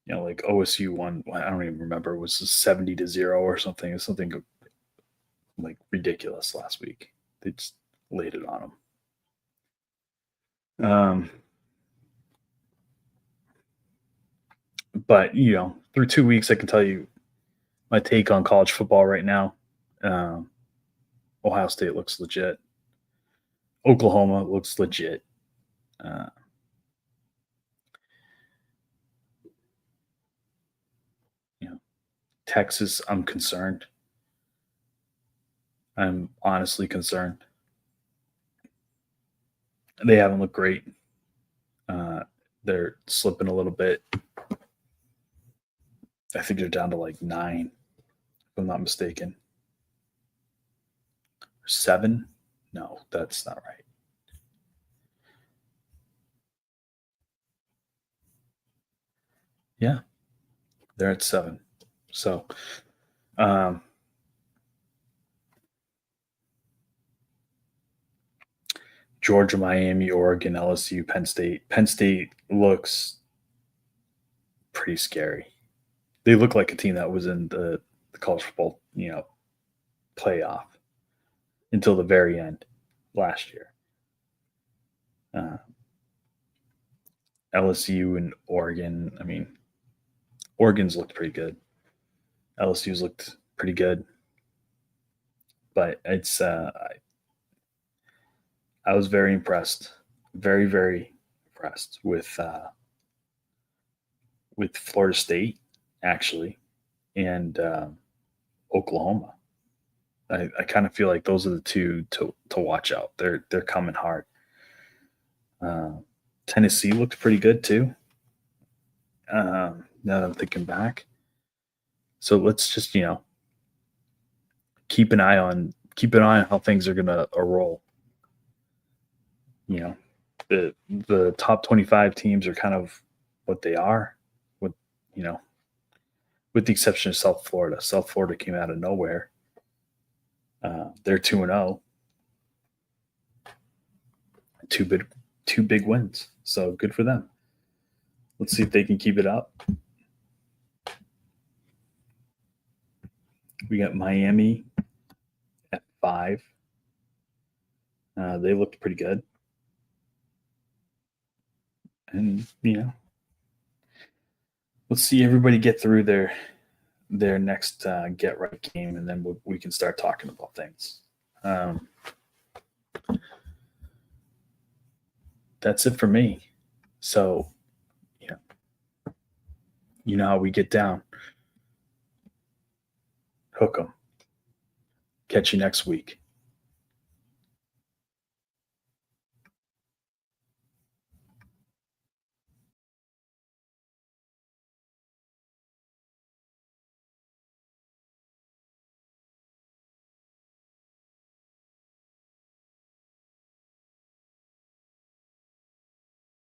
like OSU won. I don't even remember. It was 70-0 or something. It was something like ridiculous last week. They just laid it on them. But through 2 weeks, I can tell you my take on college football right now. Um, Ohio State looks legit. Oklahoma looks legit. Uh, you know, Texas, I'm concerned. I'm honestly concerned. They haven't looked great. Uh, they're slipping a little bit. I think they're down to like 9, if I'm not mistaken. 7? No, that's not right. Yeah, they're at 7. So, um, Georgia, Miami, Oregon, LSU, Penn State. Penn State looks pretty scary. They look like a team that was in the college football, playoff until the very end last year. Uh, LSU and Oregon. I mean, Oregon's looked pretty good. LSU's looked pretty good, but I was very impressed, very very impressed with Florida State actually, and Oklahoma. I kind of feel like those are the two to watch out. They're coming hard. Uh, Tennessee looked pretty good too. Now that I'm thinking back, So let's just, keep an eye on how things are gonna roll. You know, the top 25 teams are kind of what they are, with you know, with the exception of South Florida. South Florida came out of nowhere. They're 2-0, two big two big wins. So good for them. Let's see if they can keep it up. We got Miami at 5. They looked pretty good, and let's see everybody get through their next get right game, and then we can start talking about things. That's it for me. So, yeah, you know how we get down. Hook 'em. Catch you next week.